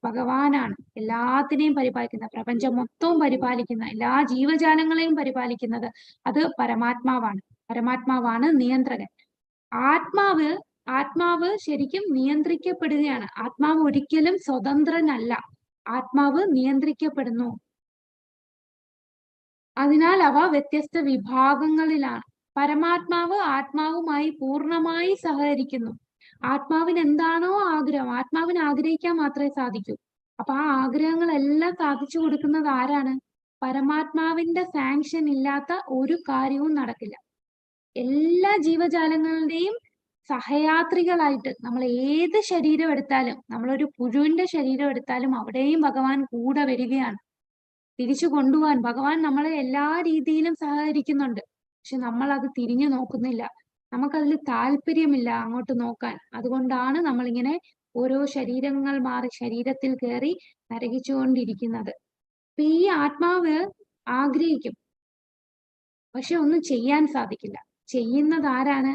ഭഗവാനാണ്. എല്ലാത്തിനെയും പരിപാലിക്കുന്ന, പ്രപഞ്ചം മൊത്തവും പരിപാലിക്കുന്ന, എല്ലാ ജീവജാലങ്ങളെയും പരിപാലിക്കുന്നത് അത് പരമാത്മാവാണ് നിയന്ത്രകൻ. ആത്മാവ് ശരിക്കും നിയന്ത്രിക്കപ്പെടുകയാണ്. ആത്മാവ് ഒരിക്കലും സ്വതന്ത്രനല്ല. ആത്മാവ് നിയന്ത്രിക്കപ്പെടുന്നു. അതിനാൽ അവ വ്യത്യസ്ത വിഭാഗങ്ങളിലാണ്. പരമാത്മാവ് ആത്മാവുമായി പൂർണ്ണമായി സഹകരിക്കുന്നു. ആത്മാവിന് എന്താണോ ആഗ്രഹം, ആത്മാവിന് ആഗ്രഹിക്കാൻ മാത്രമേ സാധിക്കൂ. അപ്പൊ ആ ആഗ്രഹങ്ങളെല്ലാം സാധിച്ചു കൊടുക്കുന്നത് ആരാണ്? പരമാത്മാവിന്റെ സാങ്ഷൻ ഇല്ലാത്ത ഒരു കാര്യവും നടക്കില്ല. എല്ലാ ജീവജാലങ്ങളുടെയും സഹയാത്രികളായിട്ട് നമ്മൾ ഏത് ശരീരം എടുത്താലും, നമ്മളൊരു പുഴുവിന്റെ ശരീരം എടുത്താലും അവിടെയും ഭഗവാൻ കൂടെ വരികയാണ്. തിരിച്ചു കൊണ്ടുപോകാൻ ഭഗവാൻ നമ്മളെ എല്ലാ രീതിയിലും സഹകരിക്കുന്നുണ്ട്. പക്ഷെ നമ്മൾ അത് തിരിഞ്ഞു നോക്കുന്നില്ല. നമുക്കതിൽ താല്പര്യമില്ല അങ്ങോട്ട് നോക്കാൻ. അതുകൊണ്ടാണ് നമ്മളിങ്ങനെ ഓരോ ശരീരങ്ങൾ മാറി ശരീരത്തിൽ കയറി നരകിച്ചുകൊണ്ടിരിക്കുന്നത്. അപ്പൊ ഈ ആത്മാവ് ആഗ്രഹിക്കും, പക്ഷെ ഒന്നും ചെയ്യാൻ സാധിക്കില്ല. ചെയ്യുന്നത് ആരാണ്?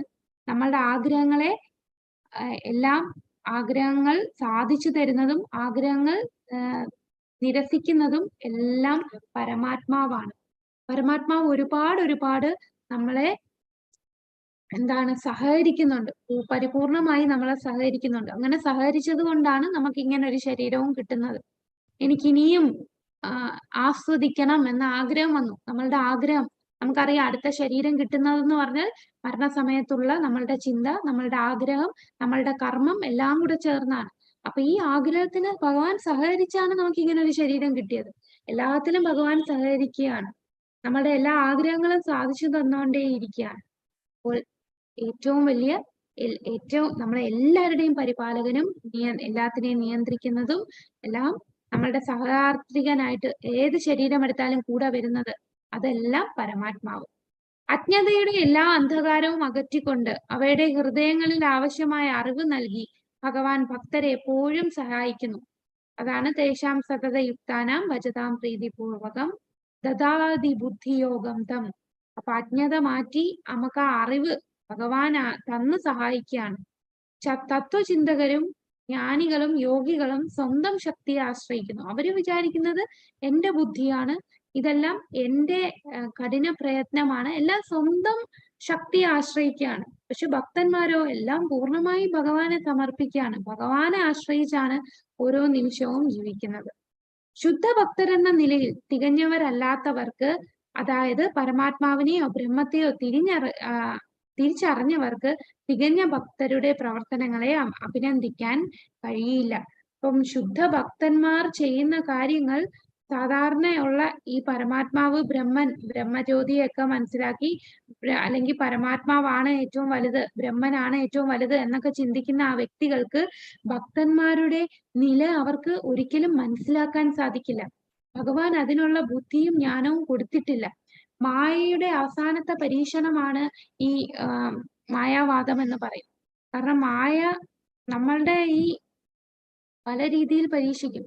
നമ്മളുടെ ആഗ്രഹങ്ങൾ സാധിച്ചു തരുന്നതും ആഗ്രഹങ്ങൾ നിരസിക്കുന്നതും എല്ലാം പരമാത്മാവാണ്. പരമാത്മാവ് ഒരുപാട് നമ്മളെ സഹകരിക്കുന്നുണ്ട്. പരിപൂർണമായി നമ്മളെ സഹകരിക്കുന്നുണ്ട്. അങ്ങനെ സഹകരിച്ചത് കൊണ്ടാണ് നമുക്ക് ഇങ്ങനെ ഒരു ശരീരവും കിട്ടുന്നത്. എനിക്കിനിയും ആസ്വദിക്കണം എന്ന ആഗ്രഹം വന്നു. നമ്മളുടെ ആഗ്രഹം, നമുക്കറിയാം അടുത്ത ശരീരം കിട്ടുന്നതെന്ന് പറഞ്ഞാൽ മരണസമയത്തുള്ള നമ്മളുടെ ചിന്ത, നമ്മളുടെ ആഗ്രഹം, നമ്മളുടെ കർമ്മം എല്ലാം കൂടെ ചേർന്നാണ്. അപ്പൊ ഈ ആഗ്രഹത്തിന് ഭഗവാൻ സഹകരിച്ചാണ് നമുക്ക് ഇങ്ങനെ ഒരു ശരീരം കിട്ടിയത്. എല്ലാത്തിലും ഭഗവാൻ സഹകരിക്കുകയാണ്. നമ്മളുടെ എല്ലാ ആഗ്രഹങ്ങളും സാധിച്ചു തന്നുകൊണ്ടേയിരിക്കുകയാണ്. അപ്പോൾ നമ്മളെ എല്ലാവരുടെയും പരിപാലകനും എല്ലാത്തിനെയും നിയന്ത്രിക്കുന്നതും എല്ലാം നമ്മളുടെ സഹയാത്രികനായിട്ട് ഏത് ശരീരം എടുത്താലും കൂടെ വരുന്നത് അതെല്ലാം പരമാത്മാവ്. അജ്ഞതയുടെ എല്ലാ അന്ധകാരവും അകറ്റിക്കൊണ്ട് അവയുടെ ഹൃദയങ്ങളിൽ ആവശ്യമായ അറിവ് നൽകി ഭഗവാൻ ഭക്തരെ എപ്പോഴും സഹായിക്കുന്നു. അതാണ് തേഷാം സതതയുക്താനാം ഭജതാം പ്രീതിപൂർവകം ദദാതി ബുദ്ധിയോഗം തം. അപ്പൊ അജ്ഞത മാറ്റി നമുക്ക് ആ അറിവ് ഭഗവാൻ തന്ന് സഹായിക്കുകയാണ്. തത്വചിന്തകരും ജ്ഞാനികളും യോഗികളും സ്വന്തം ശക്തിയെ ആശ്രയിക്കുന്നു. അവര് വിചാരിക്കുന്നത് എന്റെ ബുദ്ധിയാണ്, ഇതെല്ലാം എന്റെ കഠിന പ്രയത്നമാണ്, എല്ലാം സ്വന്തം ശക്തിയെ ആശ്രയിക്കുകയാണ്. പക്ഷെ ഭക്തന്മാരോ എല്ലാം പൂർണ്ണമായി ഭഗവാനെ സമർപ്പിക്കുകയാണ്. ഭഗവാനെ ആശ്രയിച്ചാണ് ഓരോ നിമിഷവും ജീവിക്കുന്നത്. ശുദ്ധ ഭക്തരെന്ന നിലയിൽ തികഞ്ഞവരല്ലാത്തവർക്ക്, അതായത് പരമാത്മാവിനെയോ ബ്രഹ്മത്തെയോ തിരിച്ചറിഞ്ഞവർക്ക് തികഞ്ഞ ഭക്തരുടെ പ്രവർത്തനങ്ങളെ അഭിനന്ദിക്കാൻ കഴിയില്ല. അപ്പം ശുദ്ധ ഭക്തന്മാർ ചെയ്യുന്ന കാര്യങ്ങൾ സാധാരണയുള്ള ഈ പരമാത്മാവ് ബ്രഹ്മജ്യോതിയൊക്കെ മനസ്സിലാക്കി, അല്ലെങ്കിൽ പരമാത്മാവാണ് ഏറ്റവും വലുത്, ബ്രഹ്മനാണ് ഏറ്റവും വലുത് എന്നൊക്കെ ചിന്തിക്കുന്ന ആ വ്യക്തികൾക്ക് ഭക്തന്മാരുടെ നില അവർക്ക് ഒരിക്കലും മനസ്സിലാക്കാൻ സാധിക്കില്ല. ഭഗവാൻ അതിനുള്ള ബുദ്ധിയും ജ്ഞാനവും കൊടുത്തിട്ടില്ല. മായയുടെ അവസാനത്തെ പരീക്ഷണമാണ് ഈ മായാവാദം എന്ന് പറയും. കാരണം മായ നമ്മളുടെ ഈ പല രീതിയിൽ പരീക്ഷിക്കും.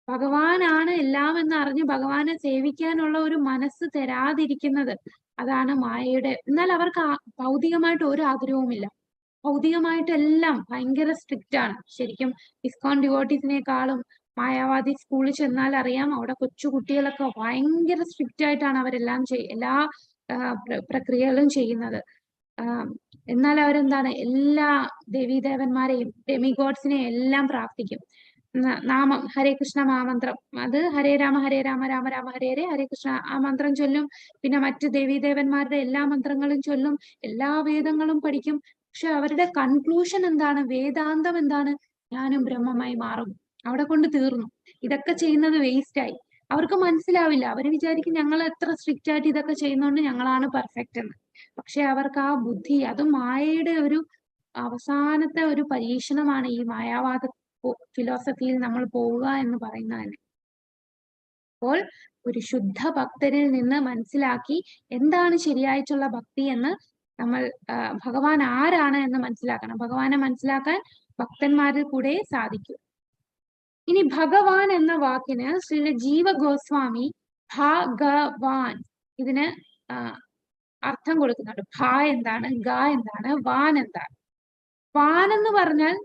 ഭഗവാനാണ് എല്ലാം എന്ന് അറിഞ്ഞ് ഭഗവാനെ സേവിക്കാനുള്ള ഒരു മനസ്സ് തരാതിരിക്കുന്നത് അതാണ് മായയുടെ. എന്നാൽ അവർക്ക് ഭൗതികമായിട്ട് ഒരു ആഗ്രഹവുമില്ല. ഭൗതികമായിട്ടെല്ലാം ഭയങ്കര സ്ട്രിക്റ്റ് ആണ്. ശരിക്കും ഇസ്കോൺ ഡിവോട്ടീസിനേക്കാളും മായാവാദി സ്കൂളിൽ ചെന്നാൽ അറിയാം, അവിടെ കൊച്ചു കുട്ടികളൊക്കെ ഭയങ്കര സ്ട്രിക്റ്റ് ആയിട്ടാണ് അവരെല്ലാം എല്ലാ പ്രക്രിയകളും ചെയ്യുന്നത്. എന്നാൽ അവരെന്താണ് എല്ലാ ദേവീദേവന്മാരെയും ഡെമിഗോഡ്സിനെയും എല്ലാം പ്രാർത്ഥിക്കും. നാമം ഹരേ കൃഷ്ണ മഹാമന്ത്രം, അത് ഹരേ രാമ രാമ രാമ ഹരേ ഹരേ, ഹരേ കൃഷ്ണ ആ മന്ത്രം ചൊല്ലും. പിന്നെ മറ്റ് ദേവീദേവന്മാരുടെ എല്ലാ മന്ത്രങ്ങളും ചൊല്ലും, എല്ലാ വേദങ്ങളും പഠിക്കും. പക്ഷെ അവരുടെ കൺക്ലൂഷൻ എന്താണ്? വേദാന്തം എന്താണ്? ഞാനും ബ്രഹ്മമായി മാറും. അവിടെ കൊണ്ട് തീർന്നു. ഇതൊക്കെ ചെയ്യുന്നത് വേസ്റ്റ് ആയി. അവർക്ക് മനസ്സിലാവില്ല. അവർ വിചാരിക്കും ഞങ്ങൾ എത്ര സ്ട്രിക്റ്റ് ആയിട്ട് ഇതൊക്കെ ചെയ്യുന്നോണ്ട് ഞങ്ങളാണ് പെർഫെക്റ്റ് എന്ന്. പക്ഷെ അവർക്ക് ആ ബുദ്ധി, അത് മായയുടെ ഒരു അവസാനത്തെ ഒരു പരീക്ഷണമാണ് ഈ മായാവാദ ഫിലോസഫിയിൽ നമ്മൾ പോവുക എന്ന് പറയുന്നത് തന്നെ. അപ്പോൾ ഒരു ശുദ്ധ ഭക്തരിൽ നിന്ന് മനസ്സിലാക്കി എന്താണ് ശരിയായിട്ടുള്ള ഭക്തി എന്ന് നമ്മൾ ഭഗവാൻ ആരാണ് എന്ന് മനസ്സിലാക്കണം. ഭഗവാനെ മനസ്സിലാക്കാൻ ഭക്തന്മാരിൽ കൂടെ സാധിക്കൂ. ഇനി ഭഗവാൻ എന്ന വാക്കിന് ശ്രീ ജീവ ഗോസ്വാമി ഭഗവാൻ ഇതിന് അർത്ഥം കൊടുക്കുന്നുണ്ട്. ഭ എന്താണ്, ഗ എന്താണ്, വാൻ എന്താണ്? വാൻ എന്ന് പറഞ്ഞാൽ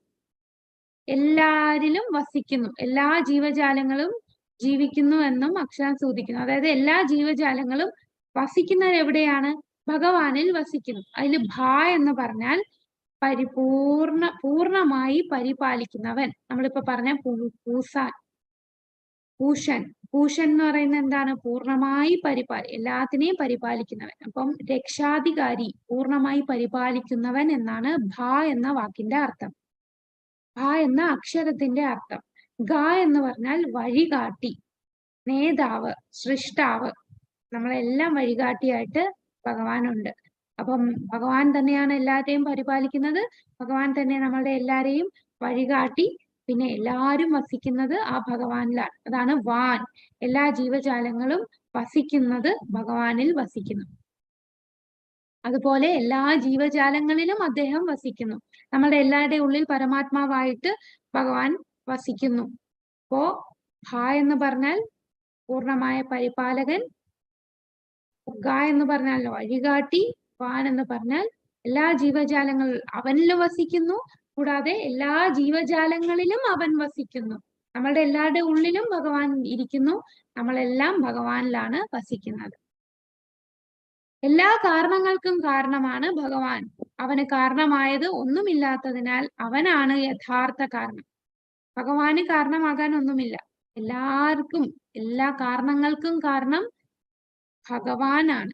എല്ലാരിലും വസിക്കുന്നു, എല്ലാ ജീവജാലങ്ങളും ജീവിക്കുന്നു എന്നും അക്ഷരം സൂചിക്കുന്നു. അതായത് എല്ലാ ജീവജാലങ്ങളും വസിക്കുന്നത് എവിടെയാണ്? ഭഗവാനിൽ വസിക്കുന്നു. അതിൽ ഭ എന്ന് പറഞ്ഞാൽ പൂർണ്ണമായി പരിപാലിക്കുന്നവൻ. നമ്മളിപ്പോ പറഞ്ഞ പൂഷൻ എന്ന് പറയുന്നത് എന്താണ്? പൂർണ്ണമായി എല്ലാത്തിനെയും പരിപാലിക്കുന്നവൻ. അപ്പം രക്ഷാധികാരി, പൂർണ്ണമായി പരിപാലിക്കുന്നവൻ എന്നാണ് ഭ എന്ന വാക്കിന്റെ അർത്ഥം. ഭ എന്ന അക്ഷരത്തിന്റെ അർത്ഥം. ഗ എന്ന് പറഞ്ഞാൽ വഴികാട്ടി, നേതാവ്, സൃഷ്ടാവ്. നമ്മളെല്ലാം വഴികാട്ടിയായിട്ട് ഭഗവാനുണ്ട്. അപ്പം ഭഗവാൻ തന്നെയാണ് എല്ലാവരെയും പരിപാലിക്കുന്നത്. ഭഗവാൻ തന്നെ നമ്മളുടെ എല്ലാരെയും വഴികാട്ടി. പിന്നെ എല്ലാവരും വസിക്കുന്നത് ആ ഭഗവാനിലാണ്. അതാണ് വാൻ. എല്ലാ ജീവജാലങ്ങളും വസിക്കുന്നത് ഭഗവാനിൽ വസിക്കുന്നു. അതുപോലെ എല്ലാ ജീവജാലങ്ങളിലും അദ്ദേഹം വസിക്കുന്നു. നമ്മളുടെ എല്ലാവരുടെ ഉള്ളിൽ പരമാത്മാവായിട്ട് ഭഗവാൻ വസിക്കുന്നു. അപ്പോ ഭ എന്ന് പറഞ്ഞാൽ പൂർണ്ണമായ പരിപാലകൻ, ഗ എന്ന് പറഞ്ഞാൽ വഴികാട്ടി, വാൻ എന്ന് പറഞ്ഞാൽ എല്ലാ ജീവജാലങ്ങളും അവനിൽ വസിക്കുന്നു. കൂടാതെ എല്ലാ ജീവജാലങ്ങളിലും അവൻ വസിക്കുന്നു. നമ്മളുടെ എല്ലാവരുടെ ഉള്ളിലും ഭഗവാൻ ഇരിക്കുന്നു. നമ്മളെല്ലാം ഭഗവാനിലാണ് വസിക്കുന്നത്. എല്ലാ കാരണങ്ങൾക്കും കാരണമാണ് ഭഗവാൻ. അവന് കാരണമായത് ഒന്നുമില്ലാത്തതിനാൽ അവനാണ് യഥാർത്ഥ കാരണം. ഭഗവാന് കാരണമാകാൻ ഒന്നുമില്ല. എല്ലാവർക്കും, എല്ലാ കാരണങ്ങൾക്കും കാരണം ഭഗവാനാണ്.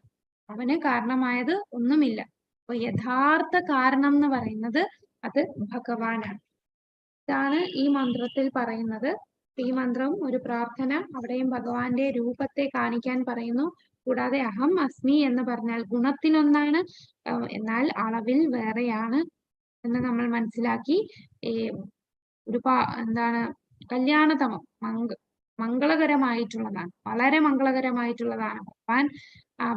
അവന് കാരണമായത് ഒന്നുമില്ല. അപ്പൊ യഥാർത്ഥ കാരണം എന്ന് പറയുന്നത് അത് ഭഗവാനാണ്. ഇതാണ് ഈ മന്ത്രത്തിൽ പറയുന്നത്. ഈ മന്ത്രം ഒരു പ്രാർത്ഥന. അവിടെയും ഭഗവാന്റെ രൂപത്തെ കാണിക്കാൻ പറയുന്നു. കൂടാതെ അഹം അസ്മി എന്ന് പറഞ്ഞാൽ ഗുണത്തിനൊന്നാണ്, എന്നാൽ അളവിൽ വേറെയാണ് എന്ന് നമ്മൾ മനസ്സിലാക്കി. എന്താണ് കല്യാണതമം മംഗളകരമായിട്ടുള്ളതാണ്, വളരെ മംഗളകരമായിട്ടുള്ളതാണ്.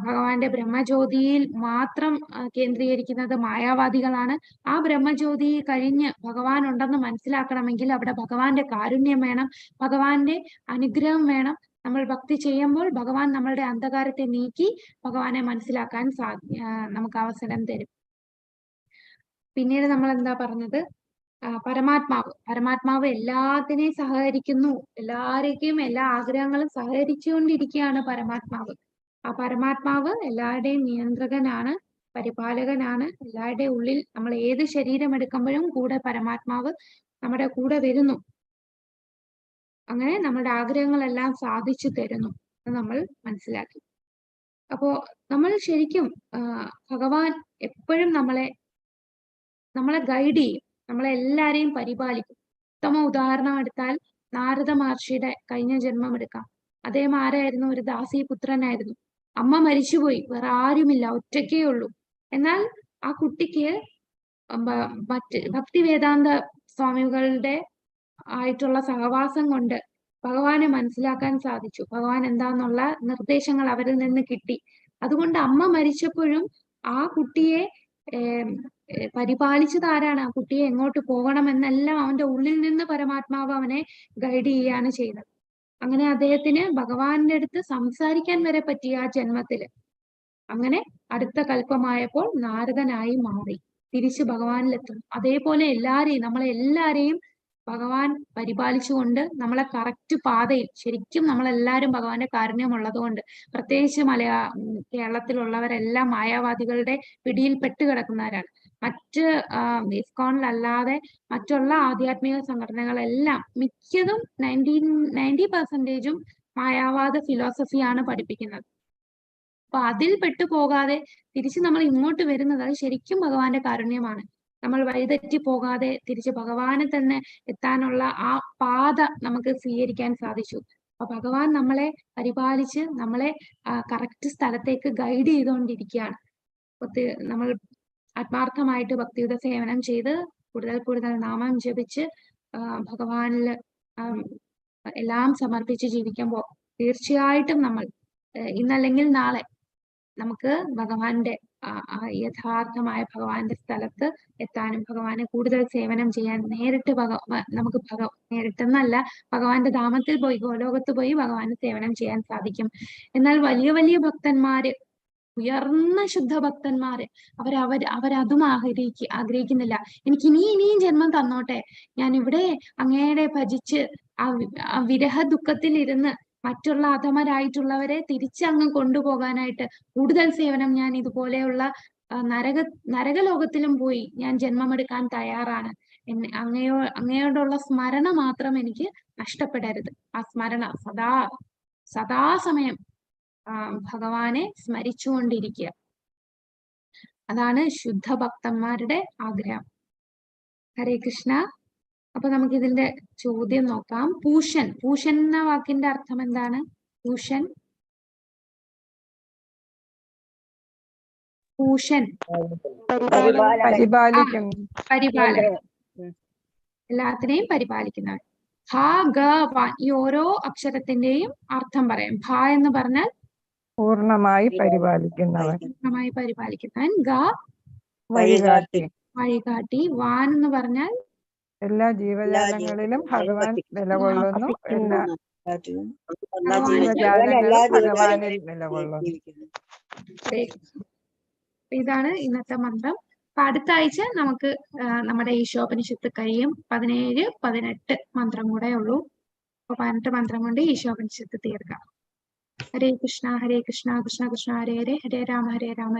ഭഗവാന്റെ ബ്രഹ്മജ്യോതിയിൽ മാത്രം കേന്ദ്രീകരിക്കുന്നത് മായാവാദികളാണ്. ആ ബ്രഹ്മജ്യോതി കഴിഞ്ഞ് ഭഗവാൻ ഉണ്ടെന്ന് മനസ്സിലാക്കണമെങ്കിൽ അവിടെ ഭഗവാന്റെ കാരുണ്യം വേണം, ഭഗവാന്റെ അനുഗ്രഹം വേണം. നമ്മൾ ഭക്തി ചെയ്യുമ്പോൾ ഭഗവാൻ നമ്മളുടെ അന്ധകാരത്തെ നീക്കി ഭഗവാനെ മനസ്സിലാക്കാൻ നമുക്ക് അവസരം തരും. പിന്നീട് നമ്മൾ എന്താ പറഞ്ഞത്? പരമാത്മാവ് എല്ലാത്തിനെയും സഹകരിക്കുന്നു. എല്ലാവരെയും എല്ലാ ആഗ്രഹങ്ങളും സഹകരിച്ചുകൊണ്ടിരിക്കുകയാണ് പരമാത്മാവ്. ആ പരമാത്മാവ് എല്ലാവരുടെയും നിയന്ത്രകനാണ്, പരിപാലകനാണ്. എല്ലാവരുടെയും ഉള്ളിൽ നമ്മൾ ഏത് ശരീരം എടുക്കുമ്പോഴും കൂടെ പരമാത്മാവ് നമ്മുടെ കൂടെ വരുന്നു. അങ്ങനെ നമ്മുടെ ആഗ്രഹങ്ങളെല്ലാം സാധിച്ചു തരുന്നു എന്ന് നമ്മൾ മനസ്സിലാക്കി. അപ്പോ നമ്മൾ ശരിക്കും ഭഗവാൻ എപ്പോഴും നമ്മളെ ഗൈഡ് ചെയ്യും, നമ്മളെല്ലാരെയും പരിപാലിക്കും. ഉത്തമ ഉദാഹരണം എടുത്താൽ നാരദ മഹർഷിയുടെ കഴിഞ്ഞ ജന്മം എടുക്കാം. അദ്ദേഹം ആരായിരുന്നു? ഒരു ദാസീപുത്രനായിരുന്നു. അമ്മ മരിച്ചുപോയി, വേറെ ആരുമില്ല, ഒറ്റയ്ക്കേ ഉള്ളൂ. എന്നാൽ ആ കുട്ടിക്ക് ഭക്തി വേദാന്ത സ്വാമികളുടെ ആയിട്ടുള്ള സഹവാസം കൊണ്ട് ഭഗവാനെ മനസ്സിലാക്കാൻ സാധിച്ചു. ഭഗവാൻ എന്താന്നുള്ള നിർദ്ദേശങ്ങൾ അവരിൽ നിന്ന് കിട്ടി. അതുകൊണ്ട് അമ്മ മരിച്ചപ്പോഴും ആ കുട്ടിയെ പരിപാലിച്ചത് ആരാണ്? ആ കുട്ടിയെ എങ്ങോട്ട് പോകണമെന്നെല്ലാം അവന്റെ ഉള്ളിൽ നിന്ന് പരമാത്മാവ് അവനെ ഗൈഡ് ചെയ്യാണ് ചെയ്തത്. അങ്ങനെ അദ്ദേഹത്തിന് ഭഗവാന്റെ അടുത്ത് സംസാരിക്കാൻ വരെ പറ്റിയ ആ ജന്മത്തില്. അങ്ങനെ അടുത്ത കൽപ്പമായപ്പോൾ നാരദനായി മാറി തിരിച്ച് ഭഗവാനിലെത്തുന്നു. അതേപോലെ നമ്മളെല്ലാരെയും ഭഗവാൻ പരിപാലിച്ചുകൊണ്ട് നമ്മളെ കറക്റ്റ് പാതയിൽ, ശരിക്കും നമ്മളെല്ലാവരും ഭഗവാന്റെ കാരുണ്യമുള്ളത് കൊണ്ട്, പ്രത്യേകിച്ച് കേരളത്തിലുള്ളവരെല്ലാം മായാവാദികളുടെ പിടിയിൽ പെട്ടുകിടക്കുന്നവരാണ്. മറ്റ് ഇസ്കോണിലല്ലാതെ മറ്റുള്ള ആധ്യാത്മിക സംഘടനകളെല്ലാം മിക്കതും 90% മായാവാദ ഫിലോസഫിയാണ് പഠിപ്പിക്കുന്നത്. അപ്പൊ അതിൽ പെട്ടുപോകാതെ തിരിച്ച് നമ്മൾ ഇങ്ങോട്ട് വരുന്നത് ശരിക്കും ഭഗവാന്റെ കാരുണ്യമാണ്. നമ്മൾ വഴിതെറ്റി പോകാതെ തിരിച്ച് ഭഗവാനെ തന്നെ എത്താനുള്ള ആ പാത നമുക്ക് സ്വീകരിക്കാൻ സാധിച്ചു. അപ്പൊ ഭഗവാൻ നമ്മളെ പരിപാലിച്ച് നമ്മളെ കറക്റ്റ് സ്ഥലത്തേക്ക് ഗൈഡ് ചെയ്തുകൊണ്ടിരിക്കുകയാണ്. നമ്മൾ ആത്മാർത്ഥമായിട്ട് ഭക്തിയുടെ സേവനം ചെയ്ത് കൂടുതൽ കൂടുതൽ നാമം ജപിച്ച് ഭഗവാനിൽ എല്ലാം സമർപ്പിച്ച് ജീവിക്കുമ്പോൾ തീർച്ചയായിട്ടും നമ്മൾ ഇന്നല്ലെങ്കിൽ നാളെ നമുക്ക് ഭഗവാന്റെ യഥാർത്ഥമായ ഭഗവാന്റെ സ്ഥലത്ത് എത്താനും ഭഗവാനെ കൂടുതൽ സേവനം ചെയ്യാൻ നേരിട്ട് നമുക്ക് നേരിട്ടെന്നല്ല ഭഗവാന്റെ ധാമത്തിൽ പോയി ഗോലോകത്ത് പോയി ഭഗവാന് സേവനം ചെയ്യാൻ സാധിക്കും. എന്നാൽ വലിയ വലിയ ഭക്തന്മാര്, ഉയർന്ന ശുദ്ധ ഭക്തന്മാര് അവരതും ആഗ്രഹിക്കുന്നില്ല. എനിക്ക് ഇനിയും ജന്മം തന്നോട്ടെ, ഞാൻ ഇവിടെ അങ്ങയുടെ ഭജിച്ച് ആ വിരഹ ദുഃഖത്തിൽ ഇരുന്ന് മറ്റുള്ള അധമരായിട്ടുള്ളവരെ തിരിച്ചങ്ങ് കൊണ്ടുപോകാനായിട്ട് കൂടുതൽ സേവനം ഞാൻ ഇതുപോലെയുള്ള നരകലോകത്തിലും പോയി ഞാൻ ജന്മമെടുക്കാൻ തയ്യാറാണ്. അങ്ങയോടുള്ള സ്മരണ മാത്രം എനിക്ക് നഷ്ടപ്പെടരുത്. ആ സ്മരണ സദാസമയം ഭഗവാനെ സ്മരിച്ചുകൊണ്ടിരിക്കുക. അതാണ് ശുദ്ധ ഭക്തന്മാരുടെ ആഗ്രഹം. ഹരേ കൃഷ്ണ. അപ്പൊ നമുക്ക് ഇതിന്റെ ചോദ്യം നോക്കാം. പൂഷൻ എന്ന വാക്കിന്റെ അർത്ഥം എന്താണ്? പൂഷൻ പരിപാലനം, എല്ലാത്തിനെയും പരിപാലിക്കുന്നവൻ. ഭ ഗ വ ഈ ഓരോ അക്ഷരത്തിന്റെയും അർത്ഥം പറയാം. ഭ എന്ന് പറഞ്ഞാൽ പൂർണ്ണമായി പരിപാലിക്കുന്നവൻ. ഗ വഴികാട്ടി. വാൻ എന്ന് പറഞ്ഞാൽ എല്ലാ ജീവജാലങ്ങളിലും ഭഗവാൻ നിലകൊള്ളുന്നു. ഭഗവാനിൽ നിലകൊള്ളുന്നു. ഇതാണ് ഇന്നത്തെ മന്ത്രം. അപ്പൊ അടുത്ത ആഴ്ച നമുക്ക് നമ്മുടെ ഈശോപനിഷത്ത് കഴിയും. 17, 18 മന്ത്രം കൂടെ ഉള്ളൂ. അപ്പൊ 18 മന്ത്രം കൊണ്ട് ഈശോപനിഷത്ത് തീർക്കാം. ഹരേ കൃഷ്ണ കൃഷ്ണ കൃഷ്ണ ഹരേ ഹരേ, ഹരേ രാമ രാമ